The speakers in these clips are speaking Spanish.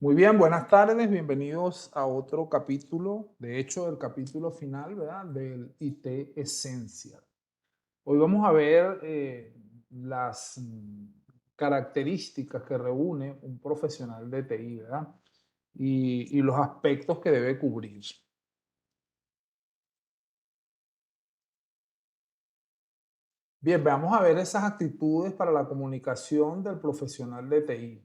Muy bien, buenas tardes, bienvenidos a otro capítulo, de hecho el capítulo final, ¿verdad? Del IT Esencial. Hoy vamos a ver las características que reúne un profesional de TI, ¿verdad? Y los aspectos que debe cubrir. Bien, vamos a ver esas actitudes para la comunicación del profesional de TI.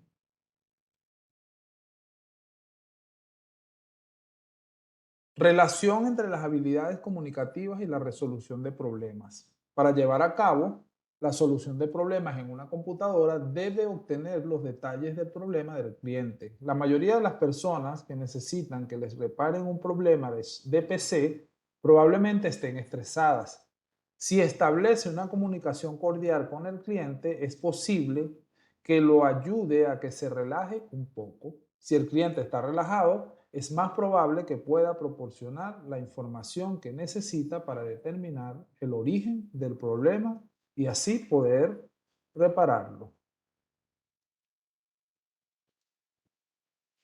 Relación entre las habilidades comunicativas y la resolución de problemas. Para llevar a cabo la solución de problemas en una computadora, debe obtener los detalles del problema del cliente. La mayoría de las personas que necesitan que les reparen un problema de PC probablemente estén estresadas. Si establece una comunicación cordial con el cliente, es posible que lo ayude a que se relaje un poco. Si el cliente está relajado, es más probable que pueda proporcionar la información que necesita para determinar el origen del problema y así poder repararlo.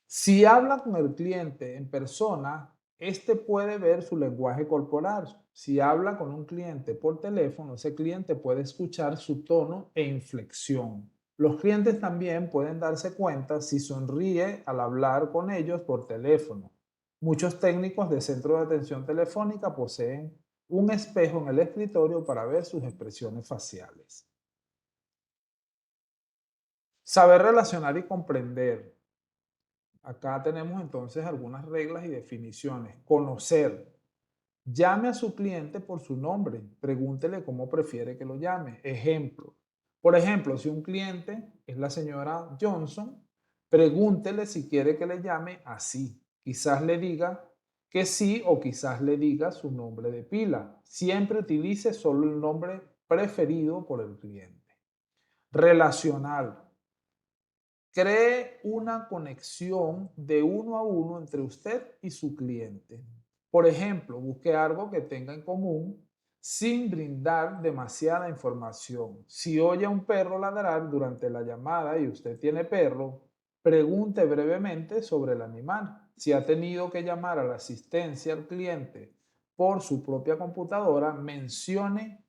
Si habla con el cliente en persona, este puede ver su lenguaje corporal. Si habla con un cliente por teléfono, ese cliente puede escuchar su tono e inflexión. Los clientes también pueden darse cuenta si sonríe al hablar con ellos por teléfono. Muchos técnicos de centro de atención telefónica poseen un espejo en el escritorio para ver sus expresiones faciales. Saber relacionar y comprender. Acá tenemos entonces algunas reglas y definiciones. Conocer. Llame a su cliente por su nombre. Pregúntele cómo prefiere que lo llame. Ejemplo. Por ejemplo, si un cliente es la señora Johnson, pregúntele si quiere que le llame así. Quizás le diga que sí o quizás le diga su nombre de pila. Siempre utilice solo el nombre preferido por el cliente. Relacional. Cree una conexión de uno a uno entre usted y su cliente. Por ejemplo, busque algo que tenga en común sin brindar demasiada información. Si oye a un perro ladrar durante la llamada y usted tiene perro, pregunte brevemente sobre el animal. Si ha tenido que llamar a la asistencia al cliente por su propia computadora, mencione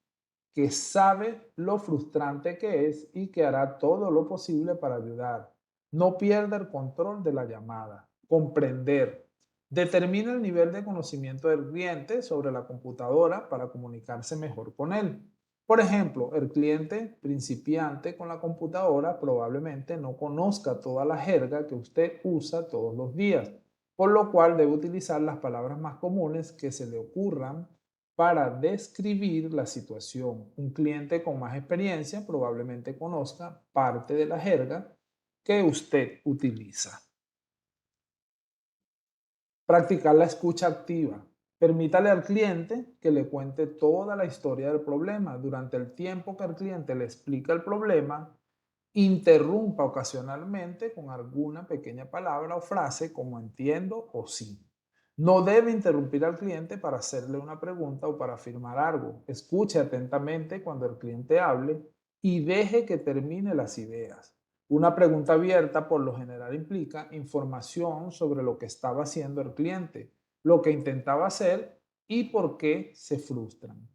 que sabe lo frustrante que es y que hará todo lo posible para ayudar. No pierda el control de la llamada. Comprender. Determina el nivel de conocimiento del cliente sobre la computadora para comunicarse mejor con él. Por ejemplo, el cliente principiante con la computadora probablemente no conozca toda la jerga que usted usa todos los días, por lo cual debe utilizar las palabras más comunes que se le ocurran para describir la situación. Un cliente con más experiencia probablemente conozca parte de la jerga que usted utiliza. Practicar la escucha activa. Permítale al cliente que le cuente toda la historia del problema. Durante el tiempo que el cliente le explica el problema, interrumpa ocasionalmente con alguna pequeña palabra o frase como entiendo o sí. No debe interrumpir al cliente para hacerle una pregunta o para afirmar algo. Escuche atentamente cuando el cliente hable y deje que termine las ideas. Una pregunta abierta por lo general implica información sobre lo que estaba haciendo el cliente, lo que intentaba hacer y por qué se frustran.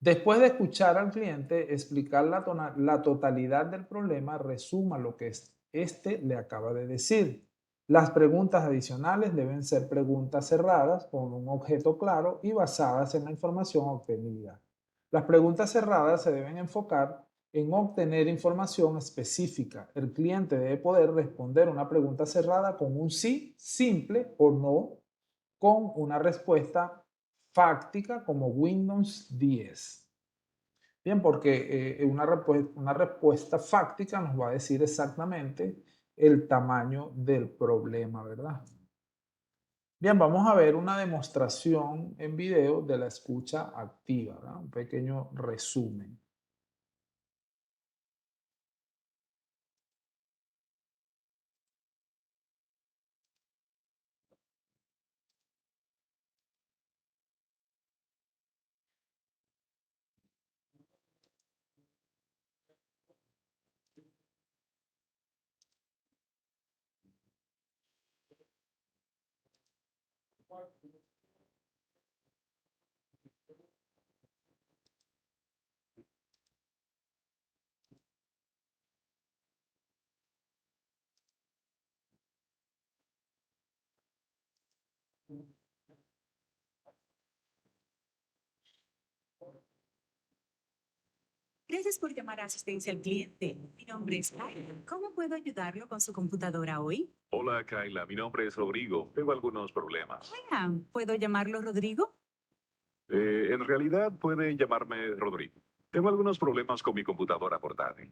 Después de escuchar al cliente explicar la totalidad del problema, resuma lo que este le acaba de decir. Las preguntas adicionales deben ser preguntas cerradas con un objeto claro y basadas en la información obtenida. Las preguntas cerradas se deben enfocar en obtener información específica. El cliente debe poder responder una pregunta cerrada con un sí simple o no con una respuesta fáctica como Windows 10. Bien, porque una respuesta fáctica nos va a decir exactamente el tamaño del problema, ¿verdad? Bien, vamos a ver una demostración en video de la escucha activa, ¿verdad? Un pequeño resumen. Gracias por llamar a asistencia al cliente. Mi nombre es Kyle. ¿Cómo puedo ayudarlo con su computadora hoy? Hola, Kaila. Mi nombre es Rodrigo. Tengo algunos problemas. ¿Puedo llamarlo Rodrigo? En realidad puede llamarme Rodrigo. Tengo algunos problemas con mi computadora portátil.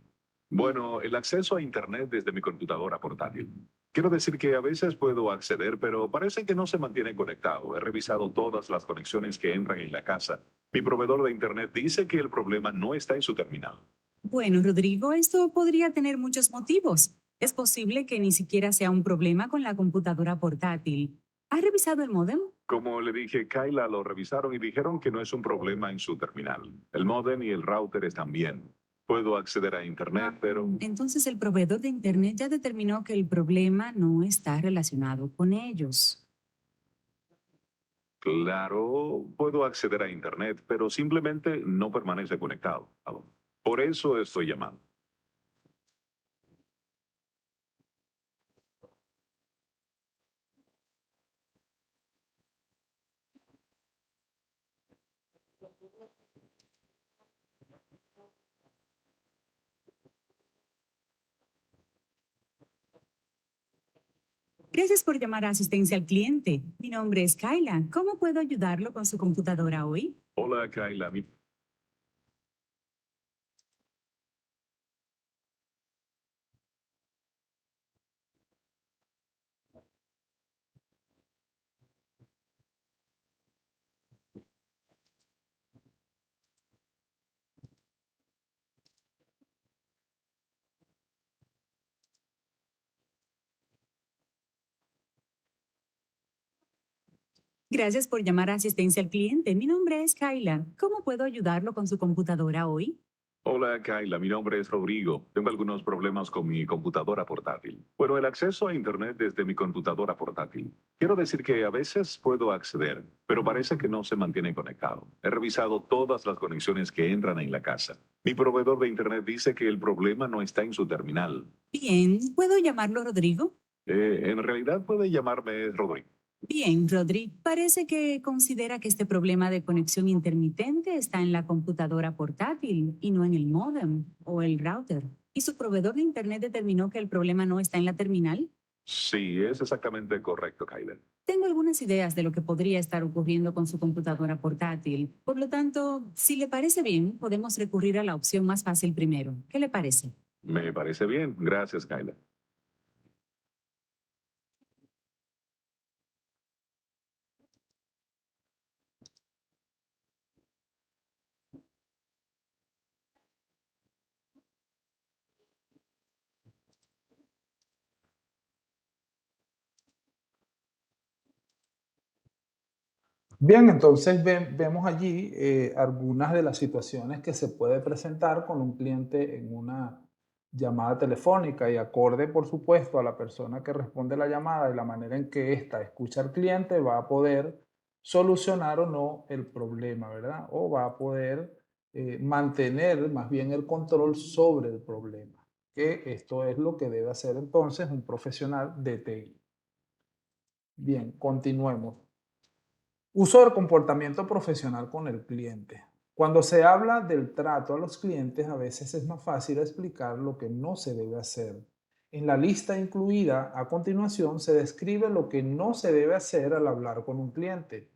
Bueno, el acceso a Internet desde mi computadora portátil. Quiero decir que a veces puedo acceder, pero parece que no se mantiene conectado. He revisado todas las conexiones que entran en la casa. Mi proveedor de Internet dice que el problema no está en su terminal. Bueno, Rodrigo, esto podría tener muchos motivos. Es posible que ni siquiera sea un problema con la computadora portátil. ¿Has revisado el módem? Como le dije, Kaila lo revisaron y dijeron que no es un problema en su terminal. El modem y el router están bien. Puedo acceder a Internet, pero Entonces el proveedor de Internet ya determinó que el problema no está relacionado con ellos. claro, puedo acceder a Internet, pero simplemente no permanece conectado. Por eso estoy llamando. Gracias por llamar a asistencia al cliente. Mi nombre es Kyla. ¿Cómo puedo ayudarlo con su computadora hoy? Hola, Kaila. Gracias por llamar a asistencia al cliente. Mi nombre es Kyla. ¿Cómo puedo ayudarlo con su computadora hoy? Hola, Kaila. Mi nombre es Rodrigo. Tengo algunos problemas con mi computadora portátil. Bueno, el acceso a Internet desde mi computadora portátil. Quiero decir que a veces puedo acceder, pero parece que no se mantiene conectado. He revisado todas las conexiones que entran en la casa. Mi proveedor de Internet dice que el problema no está en su terminal. Bien, ¿puedo llamarlo Rodrigo? En realidad puede llamarme Rodrigo. Bien, Rodri, parece que considera que este problema de conexión intermitente está en la computadora portátil y no en el módem o el router. ¿Y su proveedor de Internet determinó que el problema no está en la terminal? Sí, es exactamente correcto, Kaila. Tengo algunas ideas de lo que podría estar ocurriendo con su computadora portátil. Por lo tanto, si le parece bien, podemos recurrir a la opción más fácil primero. ¿Qué le parece? Me parece bien. Gracias, Kaila. Bien, entonces vemos allí algunas de las situaciones que se puede presentar con un cliente en una llamada telefónica y acorde, por supuesto, a la persona que responde la llamada y la manera en que ésta escucha al cliente, va a poder solucionar o no el problema, ¿verdad? O va a poder mantener más bien el control sobre el problema, que esto es lo que debe hacer entonces un profesional de TI. Bien, continuemos. Uso del comportamiento profesional con el cliente. Cuando se habla del trato a los clientes, a veces es más fácil explicar lo que no se debe hacer. En la lista incluida a continuación se describe lo que no se debe hacer al hablar con un cliente.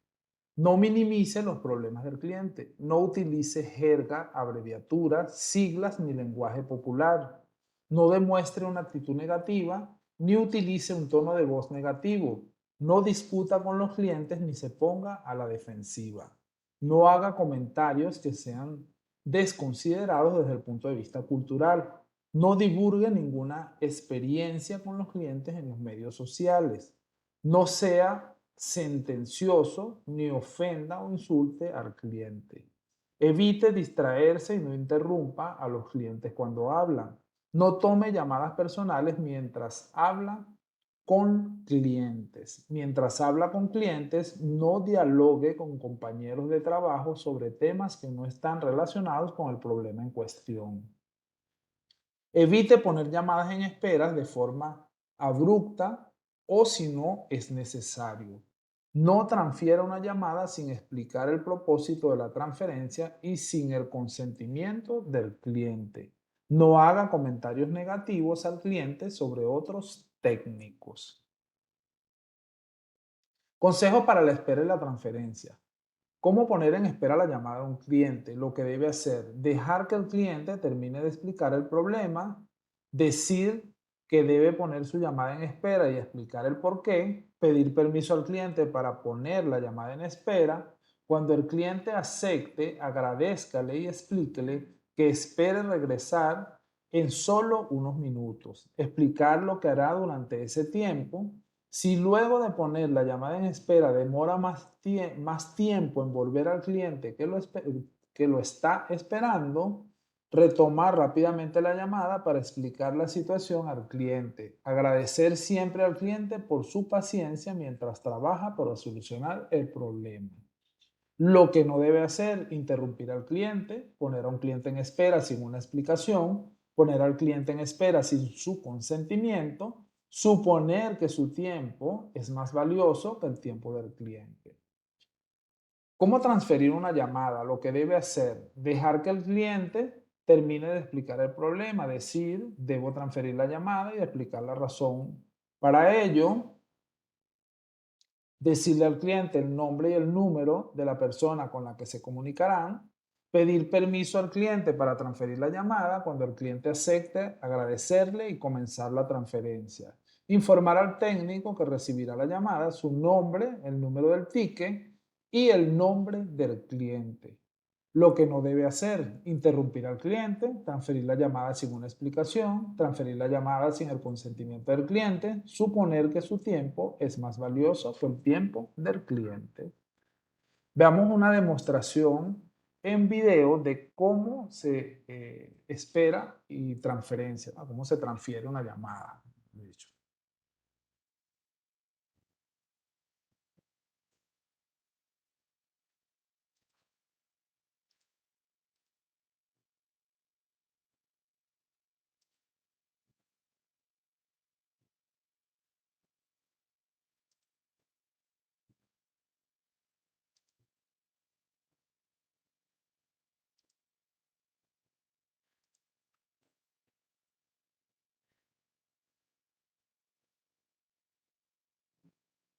No minimice los problemas del cliente. No utilice jerga, abreviaturas, siglas ni lenguaje popular. No demuestre una actitud negativa ni utilice un tono de voz negativo. No discuta con los clientes ni se ponga a la defensiva. No haga comentarios que sean desconsiderados desde el punto de vista cultural. No divulgue ninguna experiencia con los clientes en los medios sociales. No sea sentencioso ni ofenda o insulte al cliente. Evite distraerse y no interrumpa a los clientes cuando hablan. No tome llamadas personales mientras hablan con clientes. Mientras habla con clientes, no dialogue con compañeros de trabajo sobre temas que no están relacionados con el problema en cuestión. Evite poner llamadas en espera de forma abrupta o si no es necesario. No transfiera una llamada sin explicar el propósito de la transferencia y sin el consentimiento del cliente. No haga comentarios negativos al cliente sobre otros técnicos. Consejo para la espera y la transferencia. ¿Cómo poner en espera la llamada de un cliente? Lo que debe hacer, dejar que el cliente termine de explicar el problema, decir que debe poner su llamada en espera y explicar el por qué, pedir permiso al cliente para poner la llamada en espera. Cuando el cliente acepte, agradézcale y explíquele que espere regresar en solo unos minutos. Explicar lo que hará durante ese tiempo. Si luego de poner la llamada en espera demora más tiempo en volver al cliente que lo está esperando, retomar rápidamente la llamada para explicar la situación al cliente. Agradecer siempre al cliente por su paciencia mientras trabaja para solucionar el problema. Lo que no debe hacer, interrumpir al cliente, poner a un cliente en espera sin una explicación, poner al cliente en espera sin su consentimiento, suponer que su tiempo es más valioso que el tiempo del cliente. ¿Cómo transferir una llamada? Lo que debe hacer, dejar que el cliente termine de explicar el problema, decir, debo transferir la llamada y explicar la razón. Para ello, decirle al cliente el nombre y el número de la persona con la que se comunicarán, pedir permiso al cliente para transferir la llamada, cuando el cliente acepte, agradecerle y comenzar la transferencia. Informar al técnico que recibirá la llamada, su nombre, el número del ticket y el nombre del cliente. Lo que no debe hacer, interrumpir al cliente, transferir la llamada sin una explicación, transferir la llamada sin el consentimiento del cliente, suponer que su tiempo es más valioso que el tiempo del cliente. Veamos una demostración en video de cómo se espera y transferencia, ¿no? Cómo se transfiere una llamada, de hecho.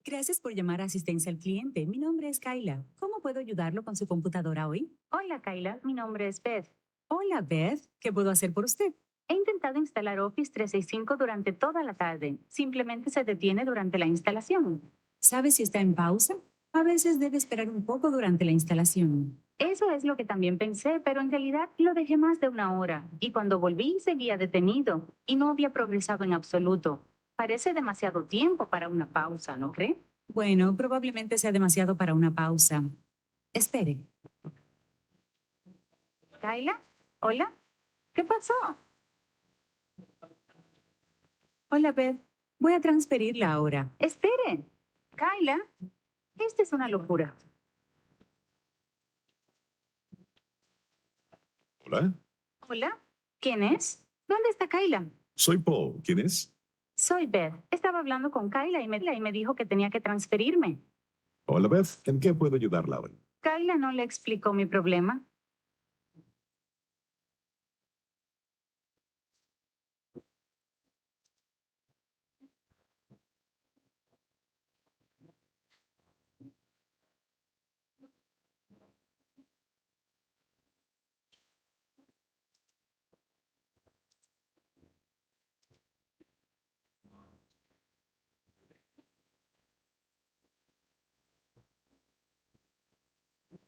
Gracias por llamar a asistencia al cliente. Mi nombre es Kyla. ¿Cómo puedo ayudarlo con su computadora hoy? Hola, Kyla. Mi nombre es Beth. Hola, Beth. ¿Qué puedo hacer por usted? He intentado instalar Office 365 durante toda la tarde. Simplemente se detiene durante la instalación. ¿Sabe si está en pausa? A veces debe esperar un poco durante la instalación. Eso es lo que también pensé, pero en realidad lo dejé más de una hora. Y cuando volví, seguía detenido y no había progresado en absoluto. Parece demasiado tiempo para una pausa, ¿no cree? Bueno, probablemente sea demasiado para una pausa. Espere. Kyla, hola. ¿Qué pasó? Hola, Beth. Voy a transferirla ahora. Espere. Kyla, esta es una locura. Hola, Hola. ¿Quién es? ¿Dónde está Kyla? soy Paul. ¿Quién es? Soy Beth. Estaba hablando con Kyla y me dijo que tenía que transferirme. Hola, Beth. ¿En qué puedo ayudarla hoy? Kyla no le explicó mi problema.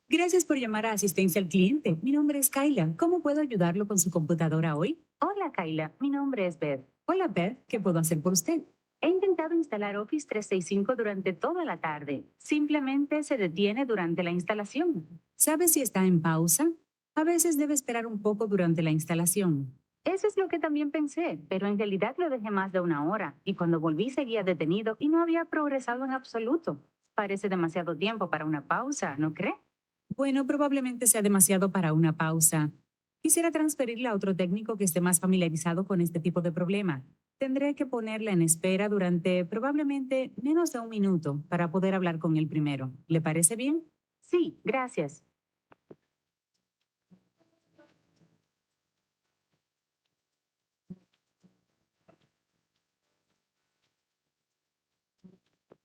Gracias por llamar a asistencia al cliente. Mi nombre es Kyla. ¿Cómo puedo ayudarlo con su computadora hoy? Hola, Kyla. Mi nombre es Beth. Hola, Beth. ¿Qué puedo hacer por usted? He intentado instalar Office 365 durante toda la tarde. Simplemente se detiene durante la instalación. ¿Sabe si está en pausa? A veces debe esperar un poco durante la instalación. Eso es lo que también pensé, pero en realidad lo dejé más de una hora y cuando volví seguía detenido y no había progresado en absoluto. Parece demasiado tiempo para una pausa, ¿no cree? Bueno, probablemente sea demasiado para una pausa. Quisiera transferirla a otro técnico que esté más familiarizado con este tipo de problema. Tendré que ponerla en espera durante probablemente menos de un minuto para poder hablar con él primero. ¿Le parece bien? Sí, gracias.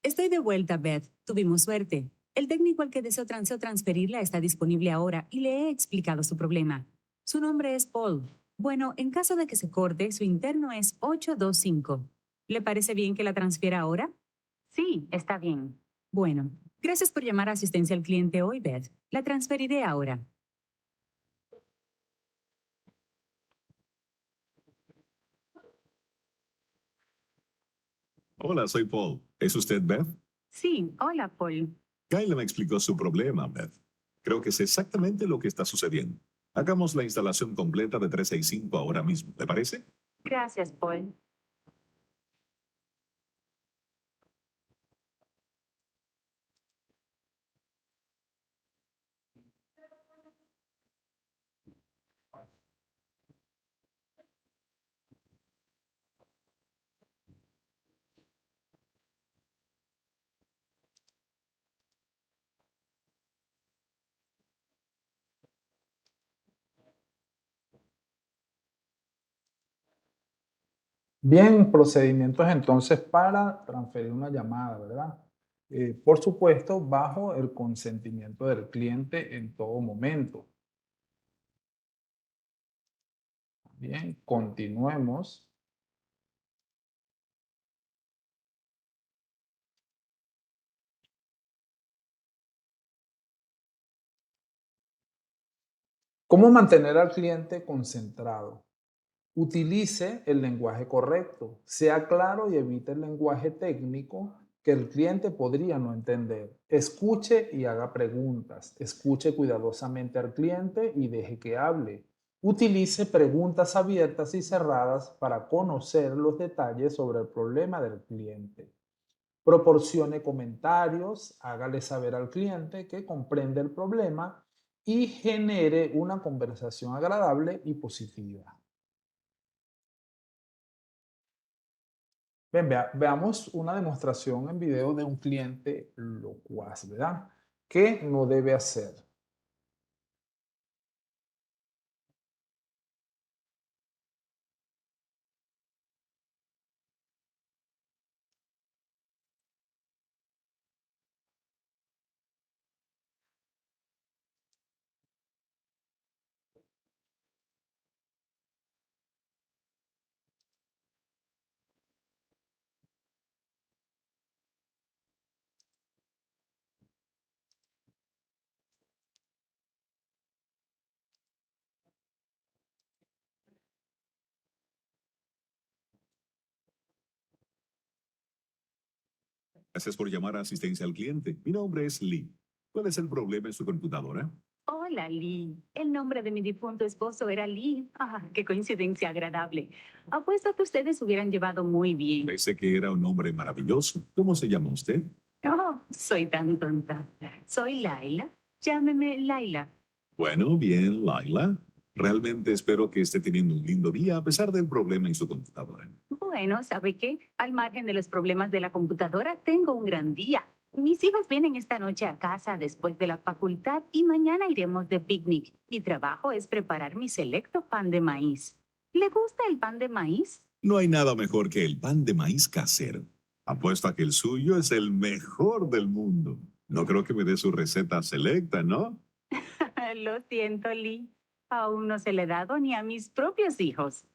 Estoy de vuelta, Beth. Tuvimos suerte. El técnico al que deseo transferirla está disponible ahora y le he explicado su problema. Su nombre es Paul. Bueno, en caso de que se corte, su interno es 825. ¿Le parece bien que la transfiera ahora? Sí, está bien. Bueno, gracias por llamar a asistencia al cliente hoy, Beth. La transferiré ahora. Hola, soy Paul. ¿Es usted Beth? Sí, hola, Paul. Kyle me explicó su problema, Beth. Creo que es exactamente lo que está sucediendo. Hagamos la instalación completa de 365 ahora mismo, ¿te parece? Gracias, Paul. Bien, procedimientos entonces para transferir una llamada, ¿verdad? Por supuesto, bajo el consentimiento del cliente en todo momento. Bien, continuemos. ¿Cómo mantener al cliente concentrado? Utilice el lenguaje correcto, sea claro y evite el lenguaje técnico que el cliente podría no entender. Escuche y haga preguntas. Escuche cuidadosamente al cliente y deje que hable. Utilice preguntas abiertas y cerradas para conocer los detalles sobre el problema del cliente. Proporcione comentarios, hágale saber al cliente que comprende el problema y genere una conversación agradable y positiva. Bien, veamos una demostración en video de un cliente locuaz, ¿verdad? ¿Qué no debe hacer? Gracias por llamar a asistencia al cliente. Mi nombre es Lee. ¿Cuál es el problema en su computadora? Hola, Lee. El nombre de mi difunto esposo era Lee. Ah, qué coincidencia agradable. Apuesto que ustedes hubieran llevado muy bien. Pensé que era un hombre maravilloso. ¿Cómo se llama usted? Oh, soy tan tonta. Soy Laila. Llámeme Laila. Bueno, bien, Laila. Realmente espero que esté teniendo un lindo día a pesar del problema en su computadora. Bueno, ¿sabe qué? Al margen de los problemas de la computadora, tengo un gran día. Mis hijos vienen esta noche a casa después de la facultad y mañana iremos de picnic. Mi trabajo es preparar mi selecto pan de maíz. ¿Le gusta el pan de maíz? No hay nada mejor que el pan de maíz casero. Apuesto a que el suyo es el mejor del mundo. No creo que me dé su receta selecta, ¿no? Lo siento, Lee. Aún no se le he dado ni a mis propios hijos.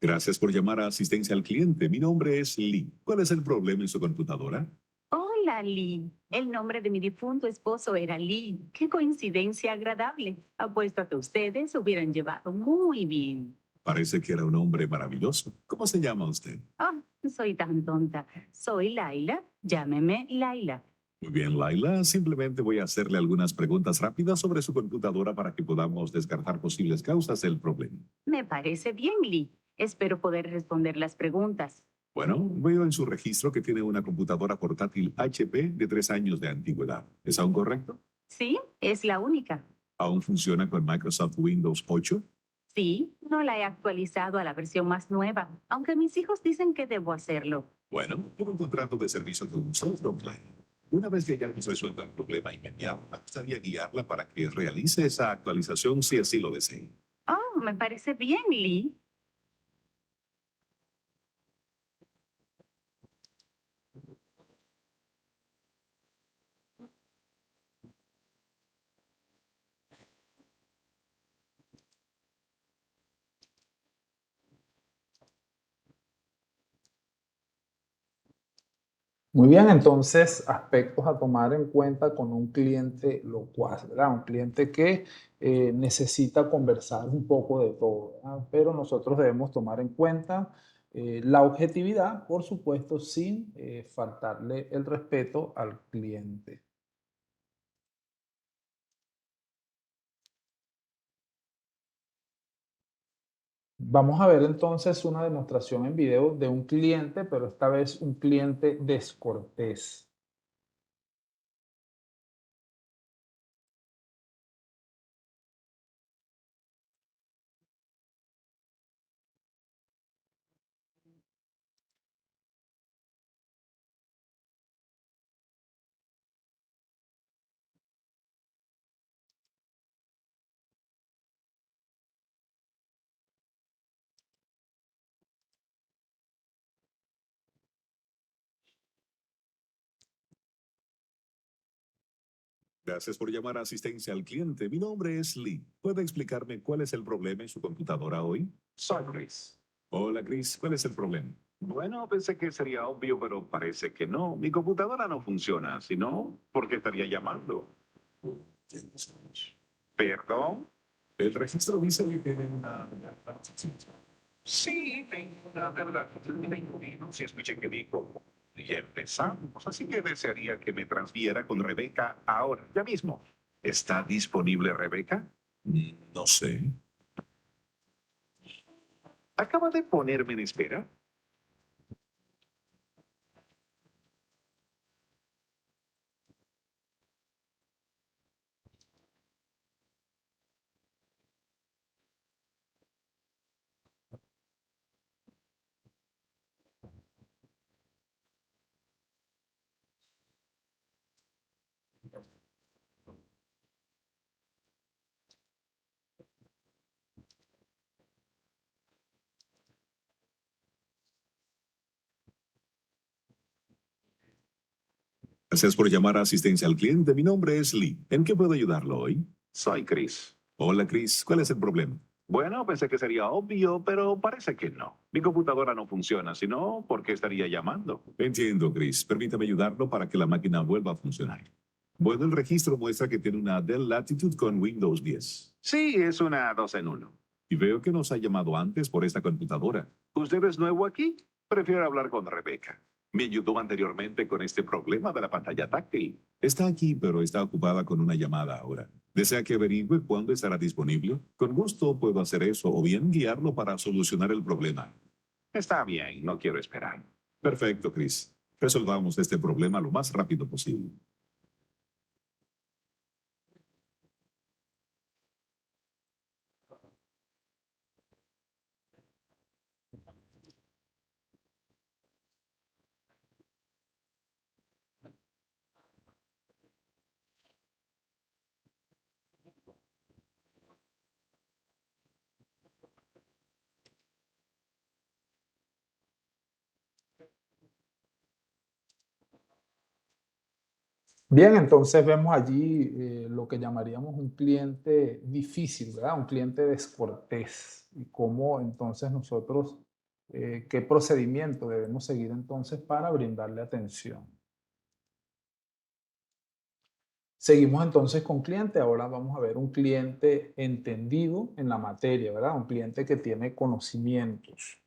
Gracias por llamar a asistencia al cliente. Mi nombre es Lee. ¿Cuál es el problema en su computadora? Hola, Lee. El nombre de mi difunto esposo era Lee. Qué coincidencia agradable. Apuesto a que ustedes se hubieran llevado muy bien. Parece que era un hombre maravilloso. ¿Cómo se llama usted? Ah, soy tan tonta. Soy Laila. Llámeme Laila. Muy bien, Laila. Simplemente voy a hacerle algunas preguntas rápidas sobre su computadora para que podamos descartar posibles causas del problema. Me parece bien, Lee. Espero poder responder las preguntas. Bueno, veo en su registro que tiene una computadora portátil HP de 3 años de antigüedad. ¿Es aún correcto? Sí, es la única. ¿Aún funciona con Microsoft Windows 8? Sí, no la he actualizado a la versión más nueva, aunque mis hijos dicen que debo hacerlo. Bueno, por un contrato de servicio con Software. Una vez que hayamos resuelto el problema inmediato, me gustaría guiarla para que realice esa actualización si así lo desea. Oh, me parece bien, Lee. Muy bien, entonces aspectos a tomar en cuenta con un cliente locuaz, ¿verdad? Un cliente que necesita conversar un poco de todo, ¿verdad? Pero nosotros debemos tomar en cuenta la objetividad, por supuesto, sin faltarle el respeto al cliente. Vamos a ver entonces una demostración en video de un cliente, pero esta vez un cliente descortés. Gracias por llamar a asistencia al cliente. Mi nombre es Lee. ¿Puede explicarme cuál es el problema en su computadora hoy? Soy Chris. Hola, Chris. ¿Cuál es el problema? Bueno, pensé que sería obvio, pero parece que no. Mi computadora no funciona. Si no, ¿por qué estaría llamando? ¿Perdón? El registro dice que tiene una... Sí, tengo una verdad. Si escuché que dijo, ya empezamos, así que desearía que me transfiera con Rebeca ahora, ya mismo. ¿Está disponible Rebeca? No sé. Acaba de ponerme en espera. Gracias por llamar a asistencia al cliente. Mi nombre es Lee. ¿En qué puedo ayudarlo hoy? Soy Chris. Hola, Chris. ¿Cuál es el problema? Bueno, pensé que sería obvio, pero parece que no. Mi computadora no funciona, si no, ¿por qué estaría llamando? Entiendo, Chris. Permítame ayudarlo para que la máquina vuelva a funcionar. Bueno, el registro muestra que tiene una Dell Latitude con Windows 10. Sí, es una 2 en 1. Y veo que nos ha llamado antes por esta computadora. ¿Usted es nuevo aquí? Prefiero hablar con Rebeca. Me ayudó anteriormente con este problema de la pantalla táctil. Está aquí, pero está ocupada con una llamada ahora. ¿Desea que averigüe cuándo estará disponible? Con gusto puedo hacer eso o bien guiarlo para solucionar el problema. Está bien, no quiero esperar. Perfecto, Chris. Resolvamos este problema lo más rápido posible. Bien, entonces vemos allí lo que llamaríamos un cliente difícil, ¿verdad? Un cliente descortés. Y cómo entonces nosotros qué procedimiento debemos seguir entonces para brindarle atención. Seguimos entonces con cliente. Ahora vamos a ver un cliente entendido en la materia, ¿verdad? Un cliente que tiene conocimientos.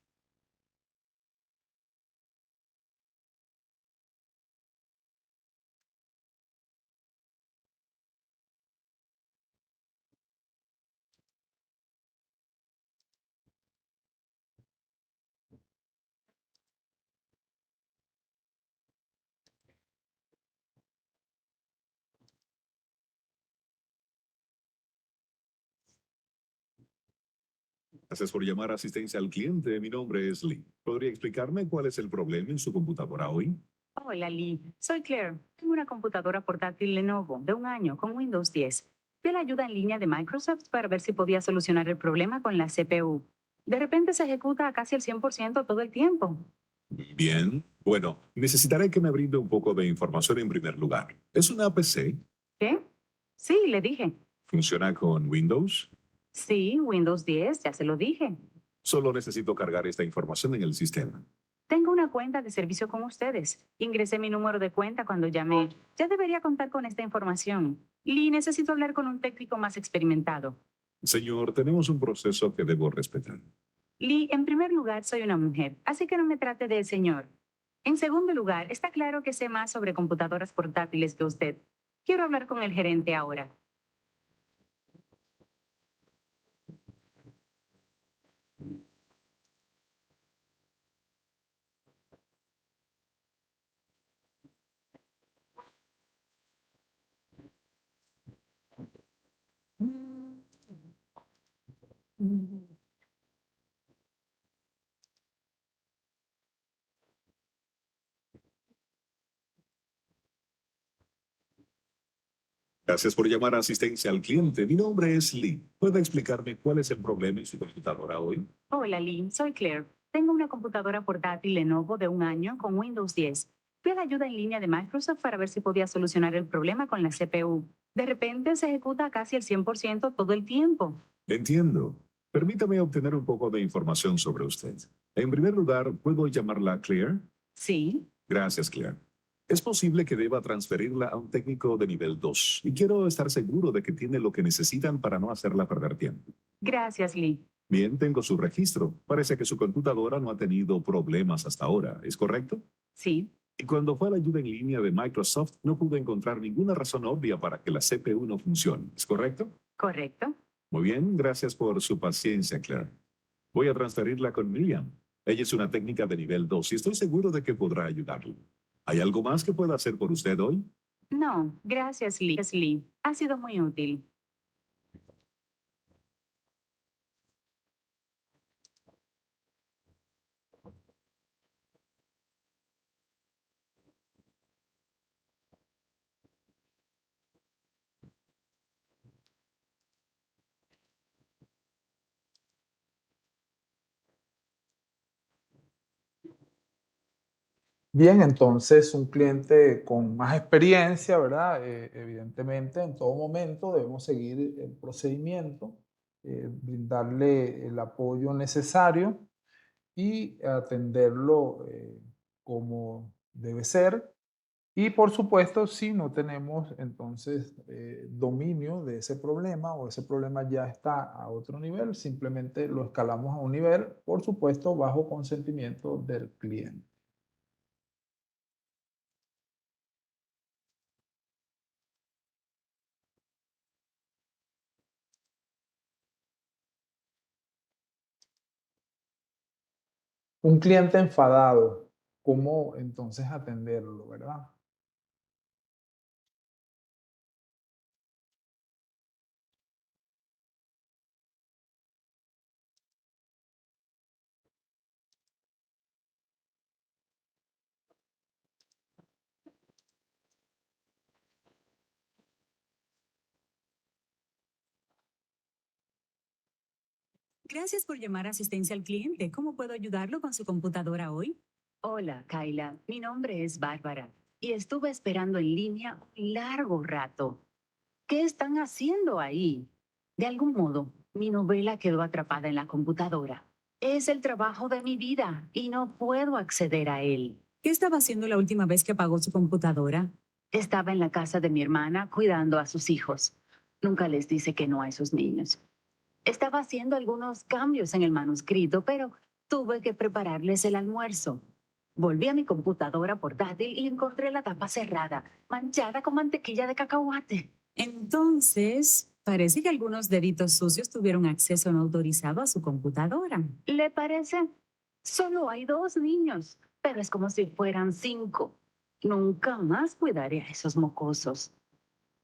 Gracias por llamar a asistencia al cliente. Mi nombre es Lee. ¿Podría explicarme cuál es el problema en su computadora hoy? Hola, Lee. Soy Claire. Tengo una computadora portátil Lenovo de un año con Windows 10. Fui a la ayuda en línea de Microsoft para ver si podía solucionar el problema con la CPU. De repente se ejecuta a casi el 100% todo el tiempo. Bien. Bueno, necesitaré que me brinde un poco de información en primer lugar. ¿Es una PC? ¿Qué? Sí, le dije. ¿Funciona con Windows? Sí, Windows 10, ya se lo dije. Solo necesito cargar esta información en el sistema. Tengo una cuenta de servicio con ustedes. Ingresé mi número de cuenta cuando llamé. Ya debería contar con esta información. Lee, necesito hablar con un técnico más experimentado. Señor, tenemos un proceso que debo respetar. Lee, en primer lugar, soy una mujer, así que no me trate de señor. En segundo lugar, está claro que sé más sobre computadoras portátiles que usted. Quiero hablar con el gerente ahora. Gracias por llamar a asistencia al cliente. Mi nombre es Lee. ¿Puede explicarme cuál es el problema en su computadora hoy? Hola, Lee, soy Claire. Tengo una computadora portátil Lenovo de un año con Windows 10. Fui a la ayuda en línea de Microsoft para ver si podía solucionar el problema con la CPU. De repente se ejecuta a casi el 100% todo el tiempo. Entiendo. Permítame obtener un poco de información sobre usted. En primer lugar, ¿puedo llamarla Claire? Sí, Gracias, Claire. Es posible que deba transferirla a un técnico de nivel 2 y quiero estar seguro de que tiene lo que necesitan para no hacerla perder tiempo. gracias, Lee. Bien, tengo su registro. Parece que su computadora no ha tenido problemas hasta ahora, ¿es correcto? Sí, Y cuando fue a la ayuda en línea de Microsoft, no pude encontrar ninguna razón obvia para que la CPU no funcione, ¿es correcto? correcto. Muy bien, gracias por su paciencia, Claire. Voy a transferirla con Miriam. Ella es una técnica de nivel 2 y estoy seguro de que podrá ayudarlo. ¿Hay algo más que pueda hacer por usted hoy? No, gracias, Lee. Lee. Ha sido muy útil. Bien, entonces un cliente con más experiencia, ¿verdad? Evidentemente, en todo momento debemos seguir el procedimiento, brindarle el apoyo necesario y atenderlo como debe ser. Y por supuesto, si no tenemos entonces dominio de ese problema o ese problema ya está a otro nivel, simplemente lo escalamos a un nivel, por supuesto, bajo consentimiento del cliente. Un cliente enfadado, ¿cómo entonces atenderlo, verdad? Gracias por llamar a asistencia al cliente. ¿Cómo puedo ayudarlo con su computadora hoy? Hola, Kyla. Mi nombre es Bárbara y estuve esperando en línea un largo rato. ¿Qué están haciendo ahí? De algún modo, mi novela quedó atrapada en la computadora. Es el trabajo de mi vida y no puedo acceder a él. ¿Qué estaba haciendo la última vez que apagó su computadora? Estaba en la casa de mi hermana cuidando a sus hijos. Nunca les dice que no a esos niños. Estaba haciendo algunos cambios en el manuscrito, pero tuve que prepararles el almuerzo. Volví a mi computadora portátil y encontré la tapa cerrada, manchada con mantequilla de cacahuate. Entonces, parece que algunos deditos sucios tuvieron acceso no autorizado a su computadora. ¿Le parece? Solo hay 2 niños, pero es como si fueran 5. Nunca más cuidaré a esos mocosos.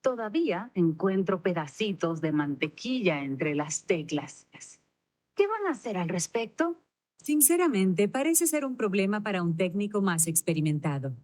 Todavía encuentro pedacitos de mantequilla entre las teclas. ¿Qué van a hacer al respecto? Sinceramente, parece ser un problema para un técnico más experimentado.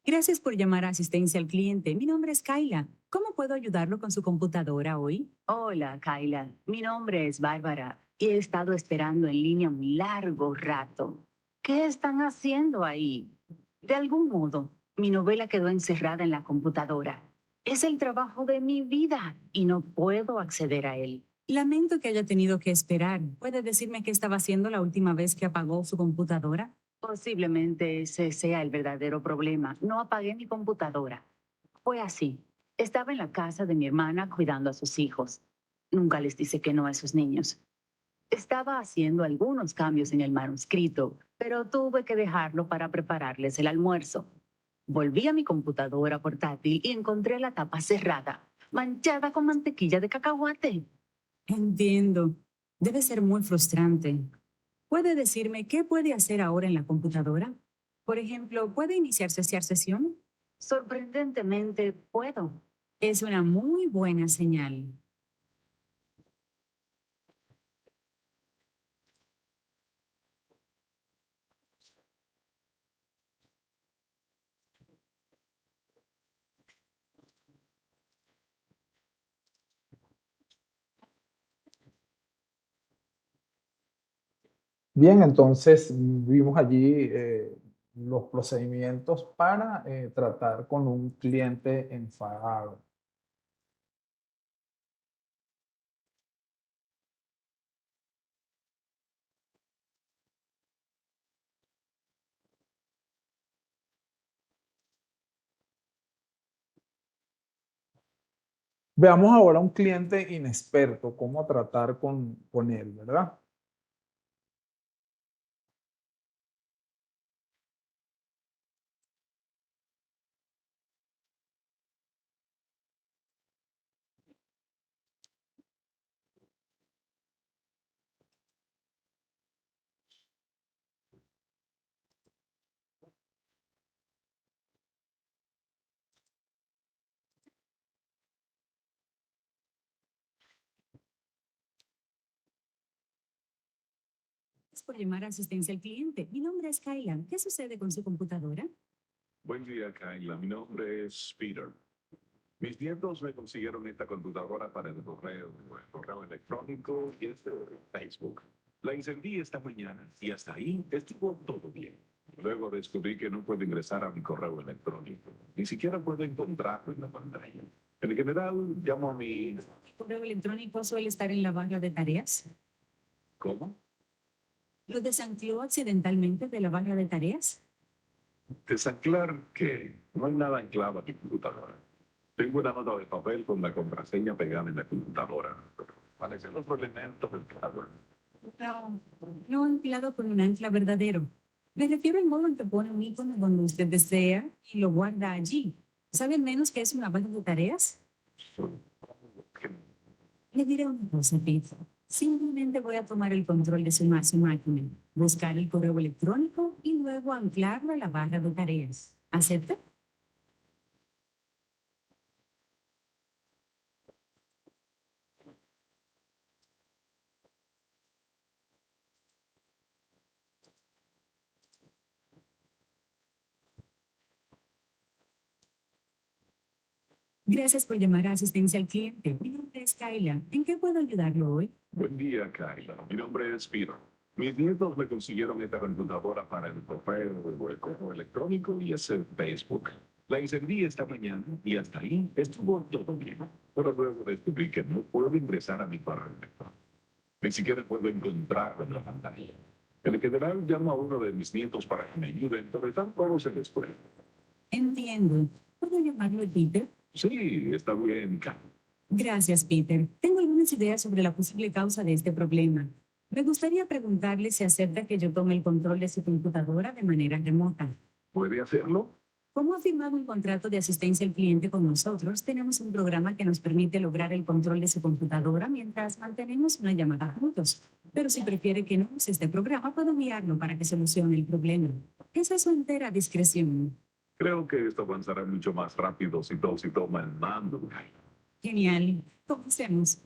Gracias por llamar a asistencia al cliente. Mi nombre es Kyla. ¿Cómo puedo ayudarlo con su computadora hoy? Hola, Kyla. Mi nombre es Bárbara y he estado esperando en línea un largo rato. ¿Qué están haciendo ahí? De algún modo, mi novela quedó encerrada en la computadora. Es el trabajo de mi vida y no puedo acceder a él. Lamento que haya tenido que esperar. ¿Puede decirme qué estaba haciendo la última vez que apagó su computadora? Posiblemente ese sea el verdadero problema. No apagué mi computadora. Fue así. Estaba en la casa de mi hermana cuidando a sus hijos. Nunca les dice que no a esos niños. Estaba haciendo algunos cambios en el manuscrito, pero tuve que dejarlo para prepararles el almuerzo. Volví a mi computadora portátil y encontré la tapa cerrada, manchada con mantequilla de cacahuate. Entiendo. Debe ser muy frustrante. ¿Puede decirme qué puede hacer ahora en la computadora? Por ejemplo, ¿puede iniciar sesión? Sorprendentemente, puedo. Es una muy buena señal. Bien, entonces vimos allí los procedimientos para tratar con un cliente enfadado. Veamos ahora un cliente inexperto, cómo tratar con él, ¿verdad? Gracias por llamar a asistencia al cliente. Mi nombre es Kyla. ¿Qué sucede con su computadora? Buen día, Kyla. Mi nombre es Peter. Mis nietos me consiguieron esta computadora para el correo electrónico y este Facebook. La encendí esta mañana y hasta ahí estuvo todo bien. Luego descubrí que no puedo ingresar a mi correo electrónico. Ni siquiera puedo encontrarlo en la pantalla. En general, llamo a mi... ¿El correo electrónico suele estar en la barra de tareas? ¿Cómo? ¿Lo desancló accidentalmente de la barra de tareas? Desanclar que no hay nada anclado a mi computadora. Tengo una nota de papel con la contraseña pegada en la computadora. Parecen otros elementos del hardware. No, no anclado con un ancla verdadero. Me refiero al modo en que pone un icono donde usted desea y lo guarda allí. ¿Sabe al menos qué es una barra de tareas? Le diré una cosa, Pete. Simplemente voy a tomar el control de su máquina, buscar el correo electrónico y luego anclarlo a la barra de tareas. ¿Acepta? Gracias por llamar a asistencia al cliente. Mi nombre es Kyla. ¿En qué puedo ayudarlo hoy? Buen día, Kyla. Mi nombre es Peter. Mis nietos me consiguieron esta computadora para el correo, el correo electrónico y ese Facebook. La encendí esta mañana y hasta ahí estuvo todo bien. Pero luego descubrí que no puedo ingresar a mi correo electrónico. Ni siquiera puedo encontrarlo en la pantalla. En general, llamo a uno de mis nietos para que me ayuden, pero están todos en la escuela. Entiendo. ¿Puedo llamarlo Peter? Sí, está bien, Kyla. Gracias, Peter. Tengo algunas ideas sobre la posible causa de este problema. Me gustaría preguntarle si acepta que yo tome el control de su computadora de manera remota. ¿Puede hacerlo? Como ha firmado un contrato de asistencia al cliente con nosotros, tenemos un programa que nos permite lograr el control de su computadora mientras mantenemos una llamada juntos. Pero si prefiere que no use este programa, puedo guiarlo para que solucione el problema. Esa es su entera discreción. Creo que esto avanzará mucho más rápido si Dosy toma el mando. Genial. Comencemos.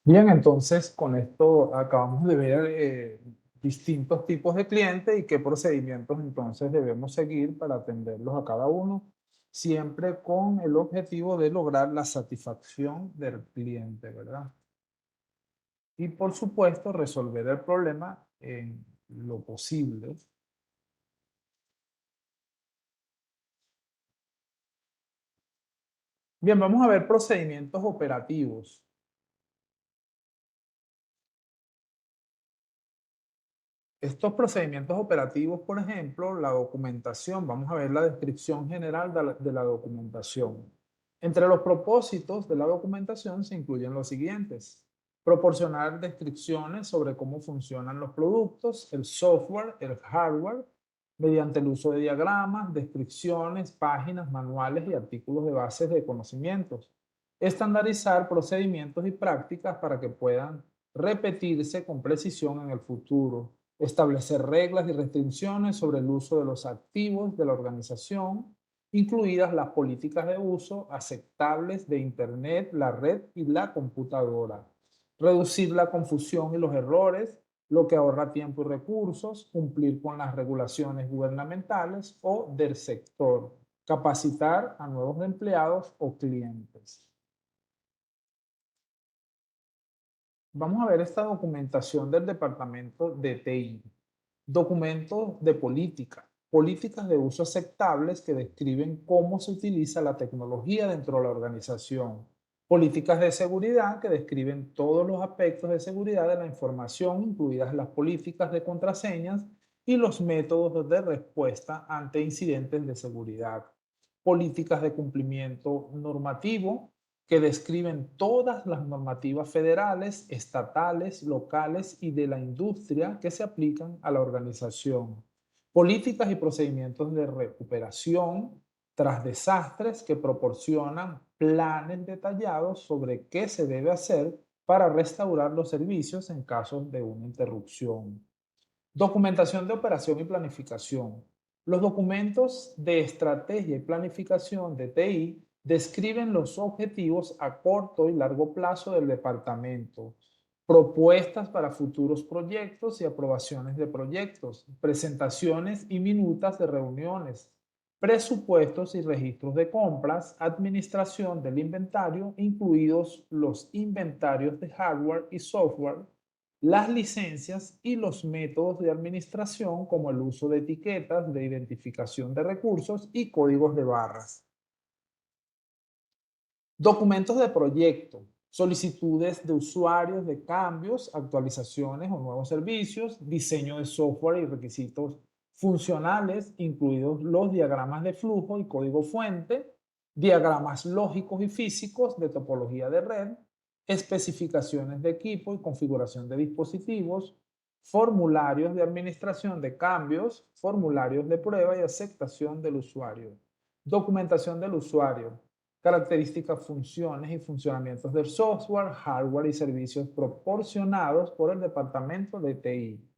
Bien, entonces con esto acabamos de ver distintos tipos de clientes y qué procedimientos entonces debemos seguir para atenderlos a cada uno, siempre con el objetivo de lograr la satisfacción del cliente, ¿verdad? Y por supuesto, resolver el problema en lo posible. Bien, vamos a ver procedimientos operativos. Estos procedimientos operativos, por ejemplo, la documentación, vamos a ver la descripción general de la documentación. Entre los propósitos de la documentación se incluyen los siguientes: proporcionar descripciones sobre cómo funcionan los productos, el software, el hardware, mediante el uso de diagramas, descripciones, páginas, manuales y artículos de bases de conocimientos. Estandarizar procedimientos y prácticas para que puedan repetirse con precisión en el futuro. Establecer reglas y restricciones sobre el uso de los activos de la organización, incluidas las políticas de uso aceptables de Internet, la red y la computadora. Reducir la confusión y los errores, lo que ahorra tiempo y recursos. Cumplir con las regulaciones gubernamentales o del sector. Capacitar a nuevos empleados o clientes. Vamos a ver esta documentación del departamento de TI. Documentos de política. Políticas de uso aceptables que describen cómo se utiliza la tecnología dentro de la organización. Políticas de seguridad que describen todos los aspectos de seguridad de la información, incluidas las políticas de contraseñas y los métodos de respuesta ante incidentes de seguridad. Políticas de cumplimiento normativo que describen todas las normativas federales, estatales, locales y de la industria que se aplican a la organización. Políticas y procedimientos de recuperación tras desastres que proporcionan planes detallados sobre qué se debe hacer para restaurar los servicios en caso de una interrupción. Documentación de operación y planificación. Los documentos de estrategia y planificación de TI describen los objetivos a corto y largo plazo del departamento, propuestas para futuros proyectos y aprobaciones de proyectos, presentaciones y minutas de reuniones, presupuestos y registros de compras, administración del inventario, incluidos los inventarios de hardware y software, las licencias y los métodos de administración como el uso de etiquetas de identificación de recursos y códigos de barras. Documentos de proyecto, solicitudes de usuarios de cambios, actualizaciones o nuevos servicios, diseño de software y requisitos funcionales, incluidos los diagramas de flujo y código fuente, diagramas lógicos y físicos de topología de red, especificaciones de equipo y configuración de dispositivos, formularios de administración de cambios, formularios de prueba y aceptación del usuario. Documentación del usuario, características, funciones y funcionamientos del software, hardware y servicios proporcionados por el departamento de TI.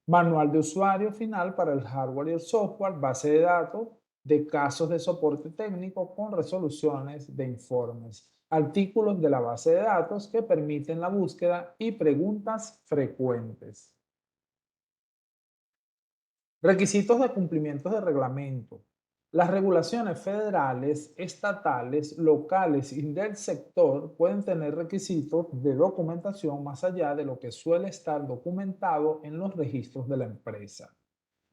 Manual de usuario final para el hardware y el software, base de datos de casos de soporte técnico con resoluciones de informes, artículos de la base de datos que permiten la búsqueda y preguntas frecuentes. Requisitos de cumplimiento de reglamento. Las regulaciones federales, estatales, locales y del sector pueden tener requisitos de documentación más allá de lo que suele estar documentado en los registros de la empresa.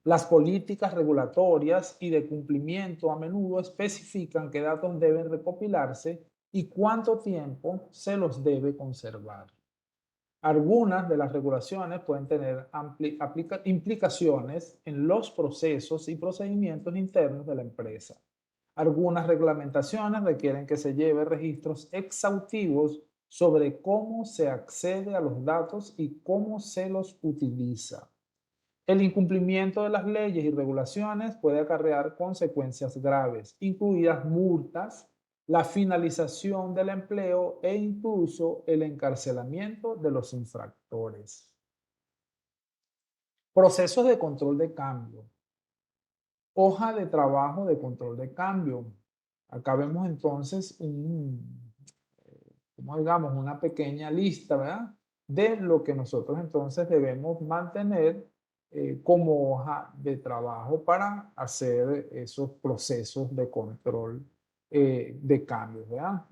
Las políticas regulatorias y de cumplimiento a menudo especifican qué datos deben recopilarse y cuánto tiempo se los debe conservar. Algunas de las regulaciones pueden tener implicaciones en los procesos y procedimientos internos de la empresa. Algunas reglamentaciones requieren que se lleve registros exhaustivos sobre cómo se accede a los datos y cómo se los utiliza. El incumplimiento de las leyes y regulaciones puede acarrear consecuencias graves, incluidas multas, la finalización del empleo e incluso el encarcelamiento de los infractores. Procesos de control de cambio. Hoja de trabajo de control de cambio. Acá vemos entonces como digamos, una pequeña lista, ¿verdad? De lo que nosotros entonces debemos mantener como hoja de trabajo para hacer esos procesos de control de cambios, ¿verdad?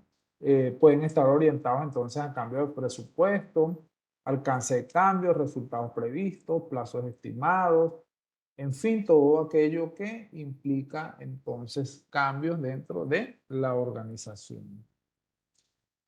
Pueden estar orientados entonces a cambio de presupuesto, alcance de cambios, resultados previstos, plazos estimados, en fin, todo aquello que implica entonces cambios dentro de la organización.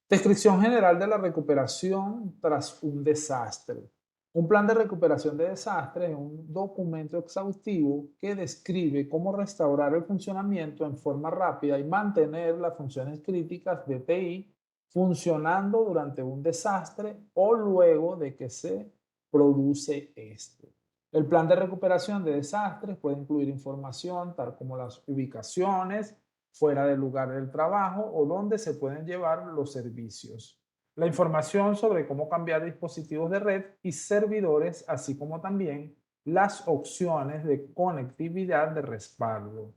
Descripción general de la recuperación tras un desastre. Un plan de recuperación de desastres es un documento exhaustivo que describe cómo restaurar el funcionamiento en forma rápida y mantener las funciones críticas de TI funcionando durante un desastre o luego de que se produce este. El plan de recuperación de desastres puede incluir información tal como las ubicaciones, fuera del lugar del trabajo o donde se pueden llevar los servicios. La información sobre cómo cambiar dispositivos de red y servidores, así como también las opciones de conectividad de respaldo.